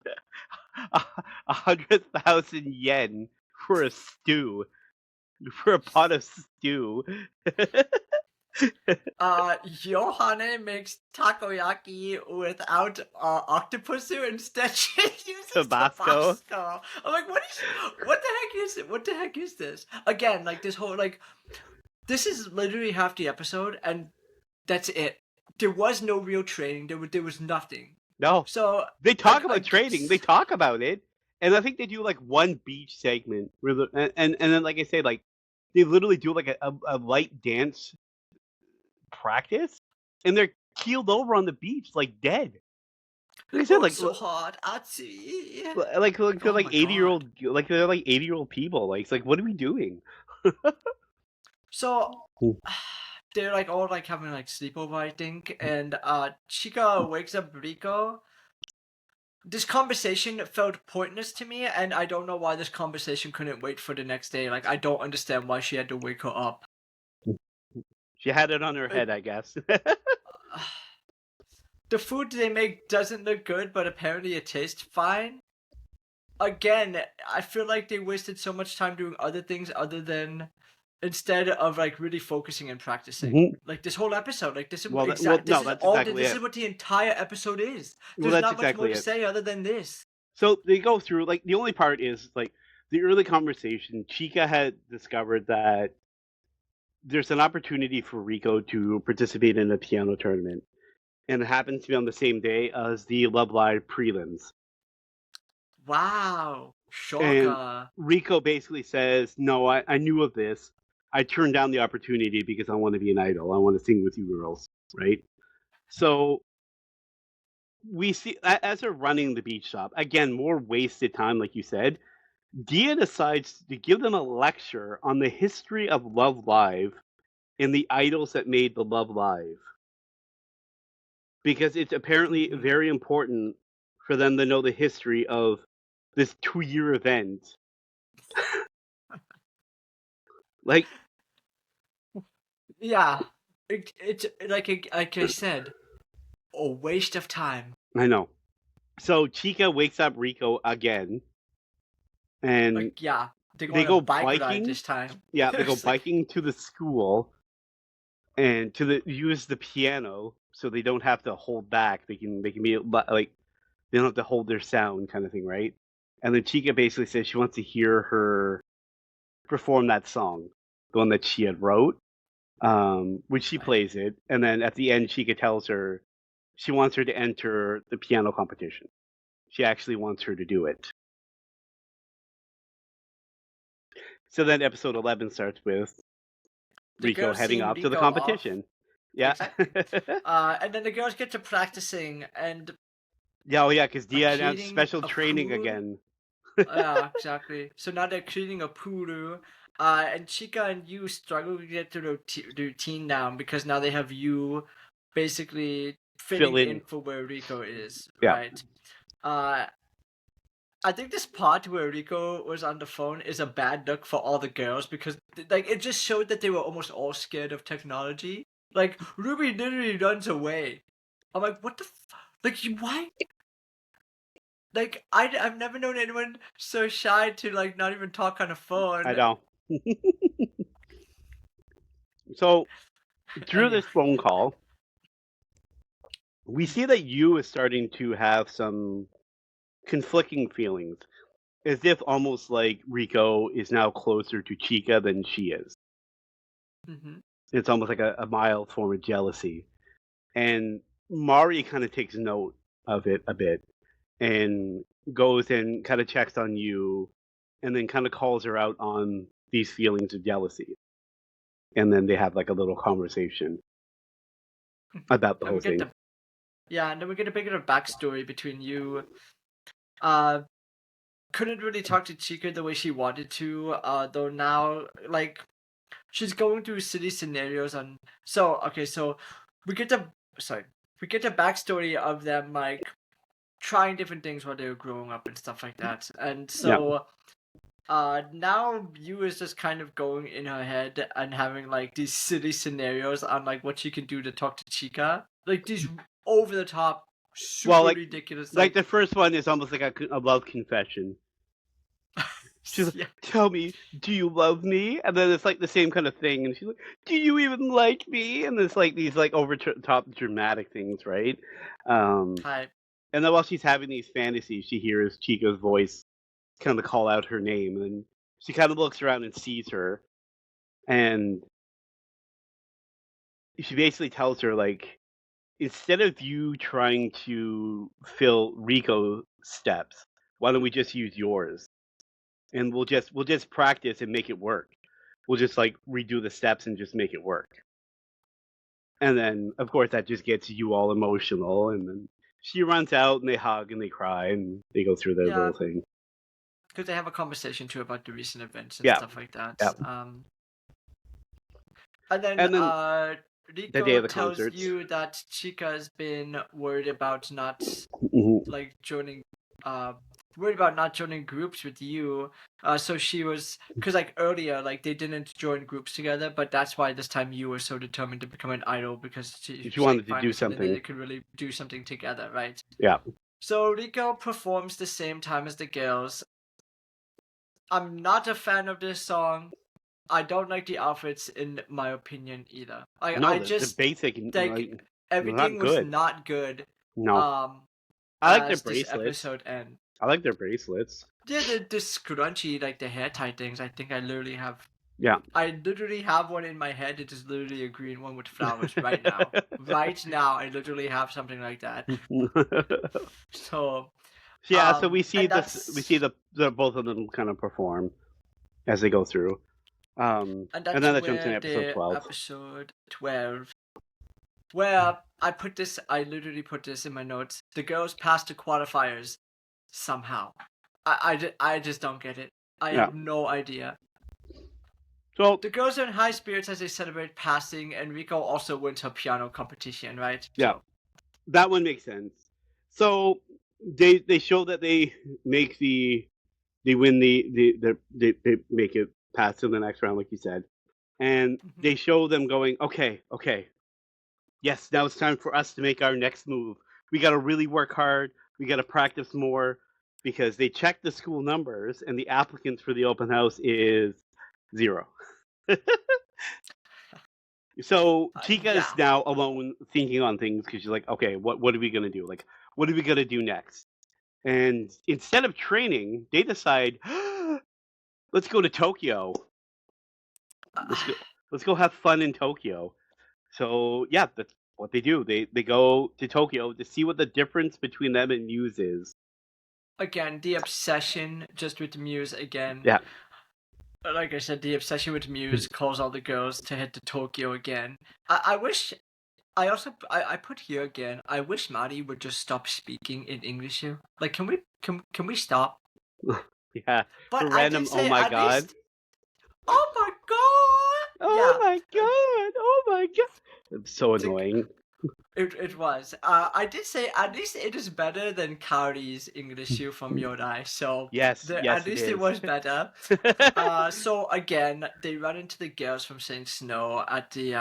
100,000 yen for a stew, for a pot of stew. Yohane makes takoyaki without octopus soup. Instead, she uses Tabasco. I'm like, what the heck is it? What the heck is this? Again, like this whole this is literally half the episode, and that's it. There was no real training. There was nothing. No. So they talk about training. They talk about it, and I think they do like one beach segment where and then like I say, like they literally do like a light dance practice, and they're keeled over on the beach like dead. Like I said, like so hard, like they're like 80-year-old, like they're like 80-year-old people. Like it's like, what are we doing? So they're like all like having like sleepover, I think, and Chika wakes up Riko. This conversation felt pointless to me, and I don't know why this conversation couldn't wait for the next day. Like I don't understand why she had to wake her up. She had it on her head, I guess. The food they make doesn't look good, but apparently it tastes fine. Again, I feel like they wasted so much time doing other things other than instead of like really focusing and practicing. Like this whole episode, like this is this is what the entire episode is. There's not much more to say other than this. So they go through like the only part is like the early conversation. Chika had discovered that there's an opportunity for Riko to participate in a piano tournament, and it happens to be on the same day as the Love Live prelims. Wow. And Shocker. Rico basically says, "No, I knew of this. I turned down the opportunity because I want to be an idol. I want to sing with you girls, right?" So we see as they're running the beach shop again, more wasted time, like you said. Dia decides to give them a lecture on the history of Love Live and the idols that made the Love Live, because it's apparently Mhm. very important for them to know the history of this 2-year event. Like, Yeah, it's like I said, a waste of time. I know. So Chica wakes up Rico again, and Like, yeah, they go they on a go bike ride biking. this time. Yeah, they go It's like, biking to the school and use the piano so they don't have to hold back. They can be like they don't have to hold their sound kind of thing, right? And then Chica basically says she wants to hear her perform that song, the one that she had wrote. Which she right. plays it, and then at the end, Chica tells her she wants her to enter the piano competition. She actually wants her to do it. So then episode 11 starts with The Rico girls heading seeing off to the Rico off. competition. Yeah. Exactly. And then the girls get to practicing and Yeah, oh yeah, because Dia announced creating special a training pool. again. Yeah, exactly. So now they're creating a pool. And Chica and you struggle to get the routine down because now they have you basically Fill fitting in in. for where Rico is, Yeah. right? Uh, I think this part where Rico was on the phone is a bad look for all the girls because like it just showed that they were almost all scared of technology. Like Ruby literally runs away. I'm like, what the like why? Like I've never known anyone so shy to like not even talk on a I phone. know. So through Anyway, this phone call, we see that Yu is starting to have some conflicting feelings, as if almost like Rico is now closer to Chica than she is. hmm It's almost like a mild form of jealousy. And Mari kind of takes note of it a bit and goes and kind of checks on you and then kind of calls her out on these feelings of jealousy. And then they have like a little conversation about the and whole we get thing. the yeah, and then we get a bit of a backstory between you. Uh, couldn't really talk to Chica the way she wanted to. Though now like she's going through city scenarios on. So okay, so we get the sorry we get the backstory of them like trying different things while they were growing up and stuff like that. And Yeah. so now you is just kind of going in her head and having like these silly scenarios on like what she can do to talk to Chica. Like these over the top, Well, super ridiculous like like the first one is almost like a love confession. She's like, yeah. "Tell me, do you love me?" And then it's like the same kind of thing, and she's like, "Do you even like me?" And it's like these like over top dramatic things, right? Um, Type. and then while she's having these fantasies, she hears Chico's voice kind of call out her name, and then she kind of looks around and sees her, and she basically tells her like, instead of you trying to fill Rico's steps, why don't we just use yours? And we'll just practice and make it work. We'll just like redo the steps and just make it work. And then of course that just gets you all emotional, and then she runs out and they hug and they cry and they go through their Yeah, little thing. because they have a conversation too about the recent events and Yeah, stuff like that. yeah. And then And then the day Rico of the tells concerts. you that Chica's been worried about not Mhm. like joining worried about not joining groups with you. So she was because like earlier like they didn't join groups together, but that's why this time you were so determined to become an idol because She she's like wanted to do finally something that something. they could really do something together, right? Yeah. So Rico performs the same time as the girls. I'm not a fan of this song. I don't like the outfits in my opinion either. No, I the just basic like like not everything was good. not good No. um I like their as this bracelets. episode ends. I like their bracelets. Yeah, the scrunchy, like the hair tie things. I think Yeah. I literally have one in my head. It is literally a green one with flowers right now. Right now, I literally have something like that. So, Yeah, so we see And this. We see that's the both of them kind of perform as they go through. and And that's then that jumps in where episode the 12. episode 12, where I literally put this in my notes. The girls passed the quarterfinals somehow. I just don't get it. I Yeah. have no idea. So The girls are in high spirits as they celebrate passing, and Rico also wins her piano competition, right? yeah, So, that one makes sense. So they show that they win they make it past to the next round, like you said, and mhm. they show them going, okay, yes, now it's time for us to make our next move. We got to really work hard. We got to practice more because they check the school numbers and the applicants for the open house is 0. So Chica is Yeah. now alone thinking on things because she's like, okay, what are we gonna do? Like, what are we gonna do next? And instead of training, they decide, let's go to Tokyo. Let's go. Let's go have fun in Tokyo. So yeah, that's what they do. They go to Tokyo to see what the difference between them and Muse is. Again, the obsession just with Muse again. Yeah. Like I said, the obsession with Muse calls all the girls to head to Tokyo again. I wish. I put here again. I wish Maddie would just stop speaking in English here. Like, can we stop? Yeah. But For I random, did oh say my at god. least. Oh my god! Oh Yeah, my god. Oh my god. It's so the- annoying. it was. I did say at least it is better than Kaori's English here from Yodai. So Yes, yes, at least it was better. So again, they run into the girls from Saint Snow at the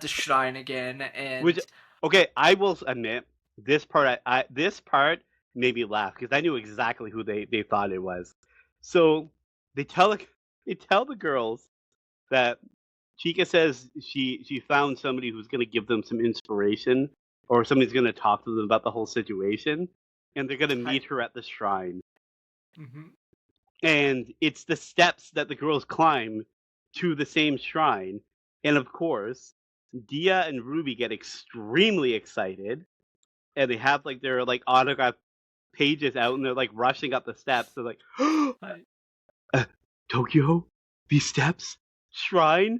shrine again, and Which, okay, I will admit this part. This part made me laugh because I knew exactly who they thought it was. So they tell they tell the girls that Chica says she found somebody who's going to give them some inspiration, or somebody's going to talk to them about the whole situation, and they're going to meet her at the shrine. Mhm. And it's the steps that the girls climb to the same shrine. And of course, Dia and Ruby get extremely excited, and they have like their like autograph pages out, and they're like rushing up the steps. They're like, Tokyo, these steps, shrine.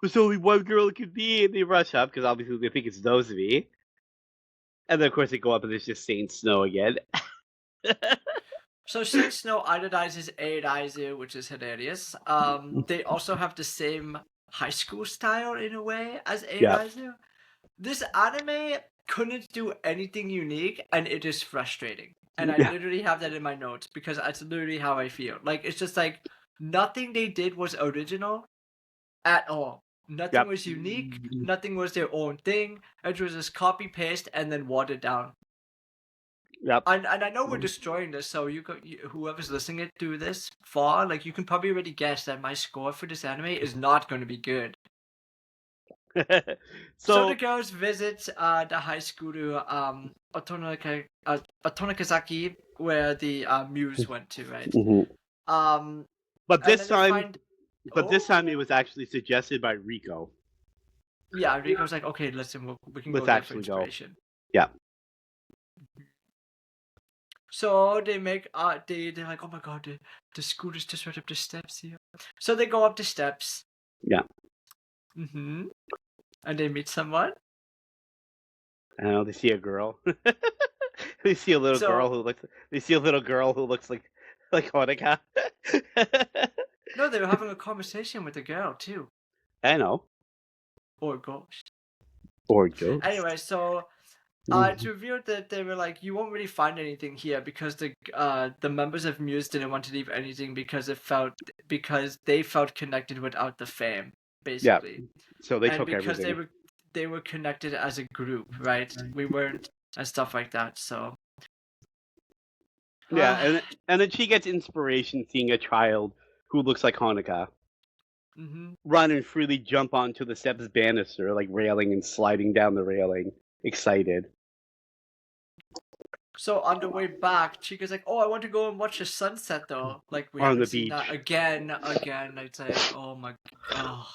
There's only one girl it could be, and they rush up because obviously they think it's Nozomi. And then of course they go up, and it's just Saint Snow again. So Saint Snow idolizes Eiraizu, which is hilarious. They also have the same high school style in a way as Eiraizu. This anime couldn't do anything unique, and it is frustrating. And I Yeah. literally have that in my notes because that's literally how I feel. Like, it's just like nothing they did was original at all. Nothing Yep. was unique. Nothing was their own thing. It was just copy paste and then watered down. Yep. And I know we're destroying this, so whoever's listening to this far, like, you can probably already guess that my score for this anime is not going to be good. So So the girls visit the high school to Otonokazaki, where the Muse went to, right? mhm. But And this then they time, find- but this time it Oh. was actually suggested by Rico. Yeah, Rico's like, okay, listen, we can Let's go there for actually go. inspiration. Yeah. So they make they're like, oh my god, the school is just right up the steps here. So they go up the steps. Yeah. Mm-hmm. And they meet someone. I don't know, they see a girl. They see a little So- girl who looks. They see a little girl who looks like Honika. No, they were having a conversation with a girl too, I know. or ghost. Or ghost. Anyway, so it's revealed that they were like, you won't really find anything here because the members of Muse didn't want to leave anything because they felt connected without the fame, basically. So they And took because everything. they were connected as a group, right? We weren't, and stuff like that. So Yeah, and then she gets inspiration seeing a child who looks like Hanukkah hmm run and freely jump onto the steps banister, like railing and sliding down the railing, excited. So on the way back, Chica's like, "Oh, I want to go and watch the sunset, though." Like we On haven't the seen that beach. again. I'd say, "Oh my, oh."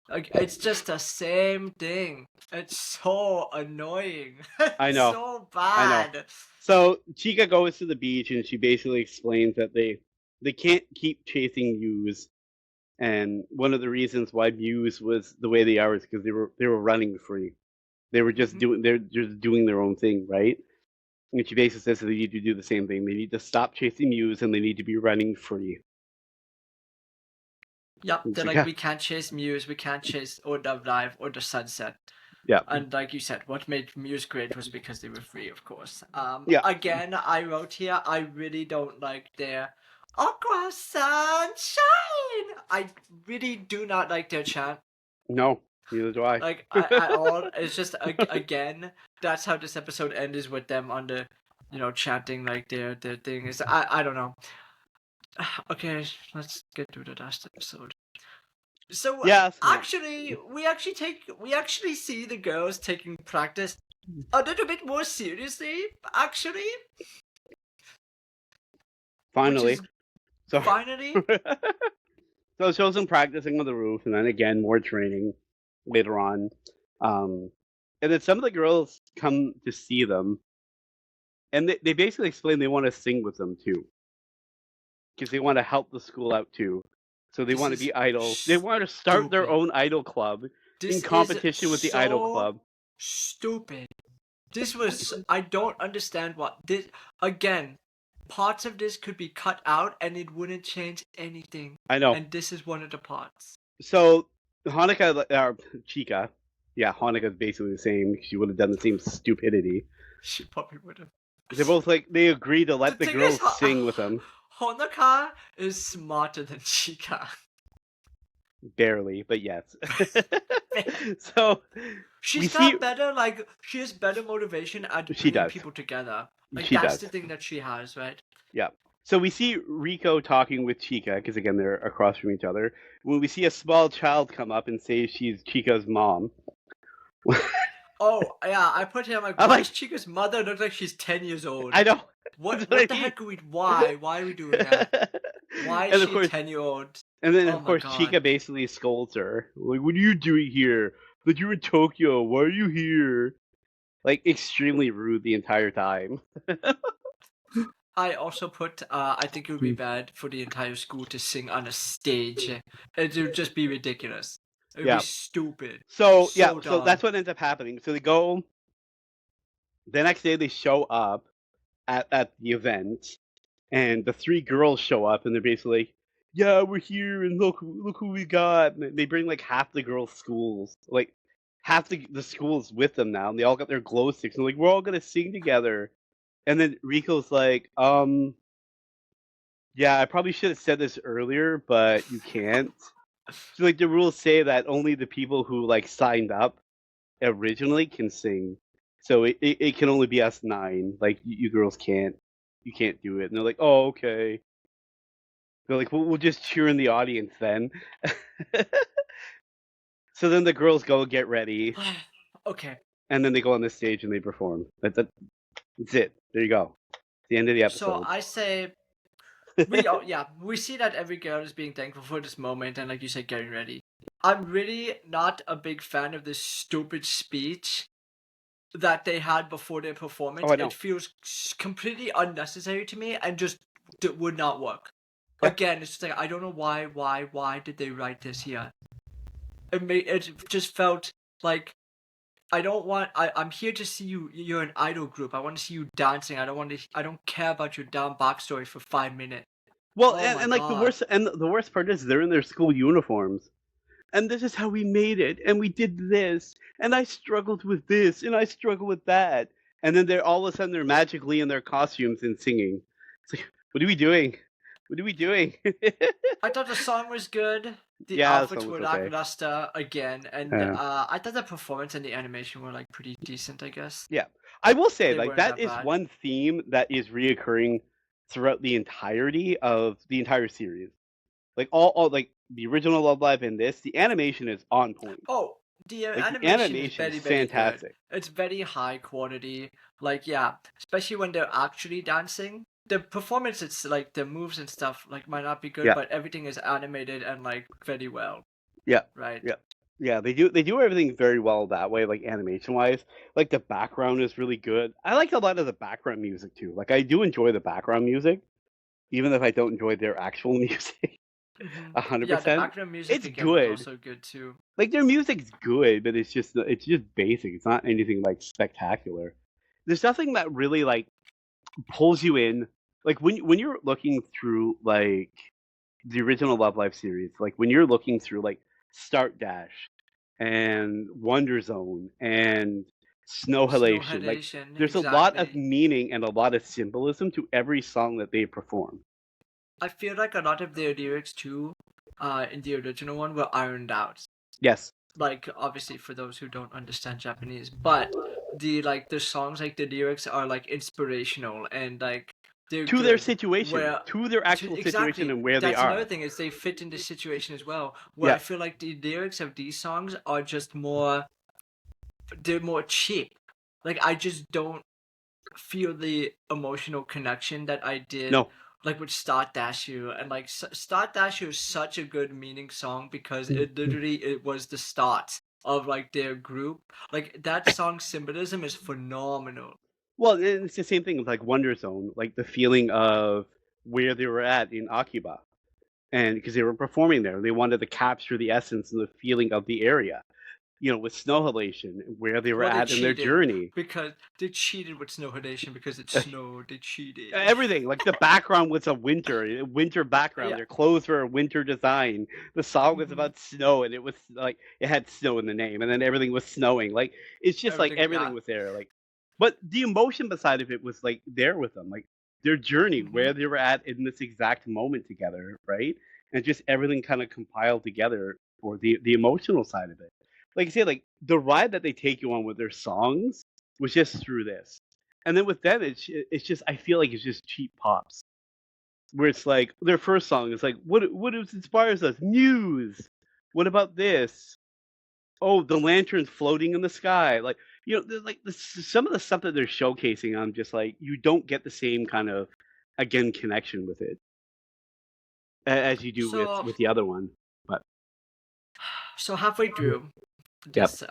Like it's just the same thing. It's so annoying. I It's know. so I know. bad. So Chica goes to the beach and she basically explains that they can't keep chasing Muse, and one of the reasons why Muse was the way they are is because they were running free. They were just Mhm. doing their own thing, right? And she basically says that they need to do the same thing. They need to stop chasing Muse and they need to be running free. Yep, It's they're like, like yeah, we can't chase Muse, we can't chase Or Dove Live or the sunset. yeah, And like you said, what made Muse great was because they were free, of course. yeah. Again, I wrote here, I really don't like their Aqua Sunshine. I really do not like their chant. No, neither do I. Like at all. It's just again, that's how this episode ends with them on the, chanting like their thing is. I don't know. Okay, let's get to the last episode. So Yeah, actually, we actually see the girls taking practice a little bit more seriously. Actually, which finally. is So, finally. so it shows them practicing on the roof, and then again more training later on. And then some of the girls come to see them, and they basically explain they want to sing with them too, because they want to help the school out too. So they This want to is be idols. They want to start their stupid. own idol club in This is competition with the idol so club. stupid. This was I don't understand what this again. Parts of this could be cut out and it wouldn't change anything. I know. And this is one of the parts. So Hanukkah or Chica, yeah, Hanukkah's basically the same. She would have done the same stupidity. She probably would have. They both they agree to let the thing girls is, sing with them. Honoka is smarter than Chica. Barely, but yes. So She's got better, like she has better motivation at bringing people together. Like She that's does. the thing that she has, right? Yeah. So we see Rico talking with Chica because again they're across from each other. When we see a small child come up and say she's Chica's mom. Oh yeah, I put here. Why does Chica's mother look like she's 10 years old? I know. What the heck are we? Why are we doing that? Why is she a 10-year-old? And then of course Chica basically scolds her. Like, what are you doing here? But you're in Tokyo. Why are you here? Like extremely rude the entire time. I also put, I think it would be bad for the entire school to sing on a stage. It would just be ridiculous. It would be stupid. So dumb. So that's what ends up happening. So they go. The next day they show up at the event, and the three girls show up, and they're basically like, "Yeah, we're here, and look who we got." And they bring like half the girls' schools, like half the schools with them now, and they all got their glow sticks, and like we're all gonna sing together. And then Rico's like, yeah, I probably should have said this earlier, but you can't. So like the rules say that only the people who like signed up originally can sing. So it can only be us 9. Like you girls can't do it. And they're like, oh, okay. They're like, we'll just cheer in the audience then. So then the girls go get ready. Okay. And then they go on the stage and they perform. That's it. There you go. The end of the episode. So I say, we see that every girl is being thankful for this moment, and like you said, getting ready. I'm really not a big fan of this stupid speech that they had before their performance. Oh, I know. It feels completely unnecessary to me and just would not work. Yeah. Again, it's just like I don't know why did they write this here? It just felt like I'm here to see you. You're an idol group. I want to see you dancing. I don't care about your damn backstory for 5 minutes. Well, and like the worst part is they're in their school uniforms. And this is how we made it, and we did this, and I struggled with this, and I struggled with that. And then they're all of a sudden they're magically in their costumes and singing. It's like, what are we doing? What are we doing? I thought the song was good. The outfits were lackluster again, and I thought the performance and the animation were like pretty decent, I guess. Yeah, I will say like that is one theme that is reoccurring throughout the entirety of the entire series. Like all like the original Love Live and this, the animation is on point. Oh, the animation is very fantastic. Good. It's very high quality. Like yeah, especially when they're actually dancing. The performance, it's like the moves and stuff like might not be good, but everything is animated and like very well. Yeah. Right. Yeah. Yeah, they do everything very well that way, like animation wise. Like the background is really good. I like a lot of the background music too. Like I do enjoy the background music, even if I don't enjoy their actual music a hundred Yeah, the percent. background music It's again was good. also good too. Like their music's good, but it's just basic. It's not anything like spectacular. There's nothing that really like pulls you in. Like when you're looking through like the original Love Life series, like when you're looking through like Start Dash and Wonder Zone and Snow Snow Halation, like Halation, there's a lot of exactly. meaning and a lot of symbolism to every song that they perform. I feel like a lot of their lyrics too, in the original one were ironed out. Yes, Like obviously for those who don't understand Japanese, but the songs, like the lyrics are like inspirational and like they're to their good. situation, Where to their actual situation exactly, and where they that's another are. thing is they fit in the situation as well. Where I Yeah. feel like the lyrics of these songs are just more, they're more cheap. Like I just don't feel the emotional connection that I did No. like with Start Dash You. And like Start Dash You is such a good meaning song because it literally it was the start of like their group. Like that song symbolism is phenomenal. Well, it's the same thing with like Wonder Zone, like the feeling of where they were at in Akiba. And because they were performing there, they wanted to capture the essence and the feeling of the area. With Snow Halation, where they were Well, they at in their cheated journey. because they cheated with Snow Halation because it snowed. They cheated. Everything, like the background was a winter background. Yeah. Their clothes were a winter design. The song was Hmm. about snow, and it was like it had snow in the name, and then everything was snowing. Like it's just like Everything. everything Yeah. was there. Like, but the emotion beside of it was like there with them, like their journey, Hmm. where they were at in this exact moment together, right? And just everything kind of compiled together for the emotional side of it. Like I said, like the ride that they take you on with their songs was just through this. And then with them, it's just I feel like it's just cheap pops. Where it's like their first song is like, what inspires us? Muse. What about this? Oh, the lanterns floating in the sky. Like there's like some of the stuff that they're showcasing. I'm just like you don't get the same kind of again connection with it as you do with So with the other one. But so halfway through yep, this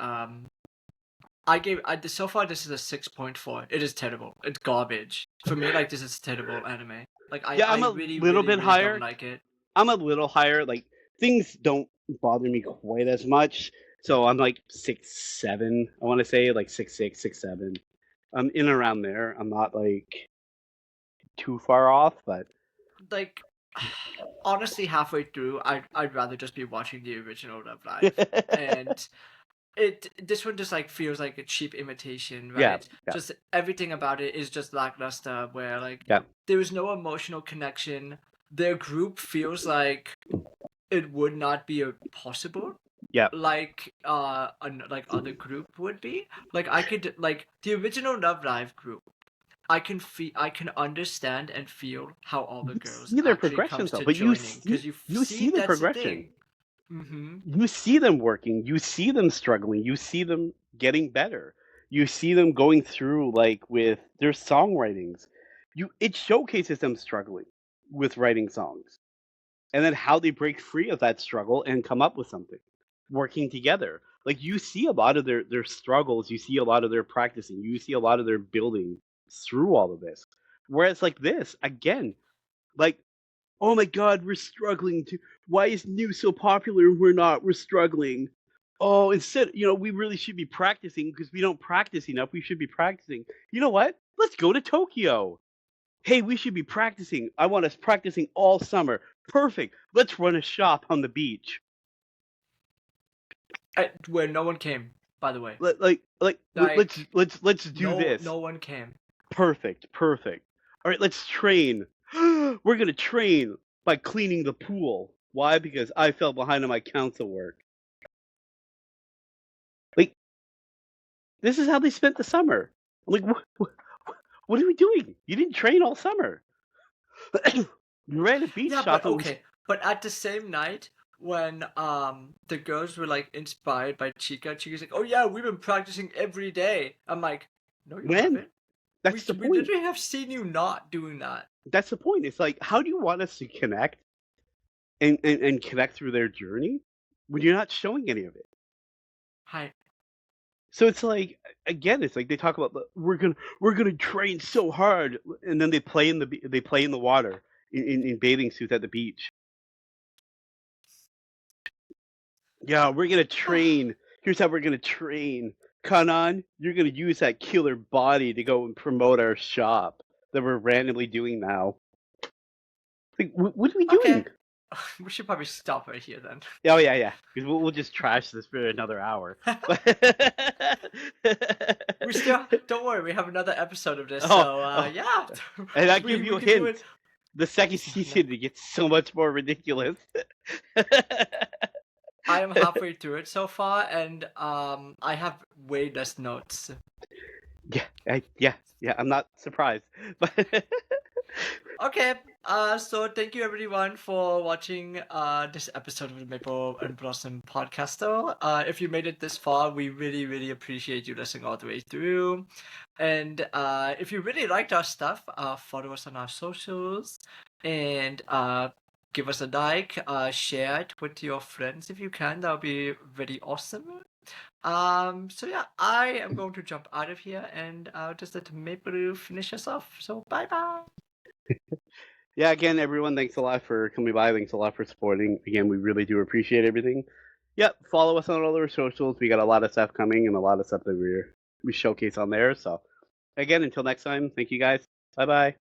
I gave so far this is a 6.4. It is terrible. It's garbage. For me, like this is terrible anime. Like yeah, I I'm a really, little really, bit really don't higher. like it. I'm a little higher. Like things don't bother me quite as much. So I'm like 6'7". I want to say like 6'6", 6'7". I'm in and around there. I'm not like too far off, but Like honestly, halfway through, I'd rather just be watching the original Love Live. And this one just like feels like a cheap imitation, yeah, right? yeah, Just everything about it is just lackluster where like yeah, there is no emotional connection. Their group feels like it would not be possible yeah. like like other group would be. Like I could like the original Love Live group. I can understand and feel how all the You girls see their actually progression comes though, to but you joining see because you you see see the that's the progression. thing. Mm-hmm. You see them working. You see them struggling. You see them getting better. You see them going through like with their songwritings. It showcases them struggling with writing songs. And then how they break free of that struggle and come up with something working together. Like you see a lot of their struggles, you see a lot of their practicing, you see a lot of their building through all of this. Whereas like this again, like oh my god, we're struggling to why is new so popular and we're not, we're struggling. Oh, instead, we really should be practicing because we don't practice enough. We should be practicing. You know what, let's go to Tokyo. Hey, we should be practicing. I want us practicing all summer. Perfect. Let's run a shop on the beach. Where no one came, by the way. Let's Like let's do this. no one came. Perfect. Perfect. All right, let's train. We're gonna train by cleaning the pool. Why? Because I fell behind on my council work. Like this is how they spent the summer. I'm like, what are we doing? You didn't train all summer. You ran a beach Yeah, shop. but It was okay. But at the same night, when the girls were like inspired by Chica, Chica's like, "Oh yeah, we've been practicing every day." I'm like, "No, you when. haven't. That's the We point. literally have seen you not doing that." That's the point. It's like, how do you want us to connect and connect through their journey when you're not showing any of it? Hi. So it's like again, it's like they talk about we're gonna train so hard, and then they play in the water in bathing suits at the beach. Yeah, we're gonna train. Here's how we're gonna train. Kanan, you're gonna use that killer body to go and promote our shop that we're randomly doing now. Like, what are we doing? Okay. We should probably stop right here then. Oh yeah, yeah. Because we'll just trash this for another hour. But We still don't worry. We have another episode of this, oh, so oh, yeah, and I give you we a can do hint. it. The second season, it gets so much more ridiculous. I am halfway through it so far, and I have way less notes. Yeah. I'm not surprised, but Okay, so thank you everyone for watching this episode of the Maple and Blossom podcast. Though, if you made it this far, we really appreciate you listening all the way through. And if you really liked our stuff, follow us on our socials and give us a like, share it with your friends if you can. That would be really awesome. So yeah, I am going to jump out of here and just let Maple finish us off. So bye bye. yeah. Again, everyone, thanks a lot for coming by. Thanks a lot for supporting. Again, we really do appreciate everything. Yep, follow us on all our socials. We got a lot of stuff coming and a lot of stuff that we showcase on there. So, again, until next time, thank you guys. Bye bye.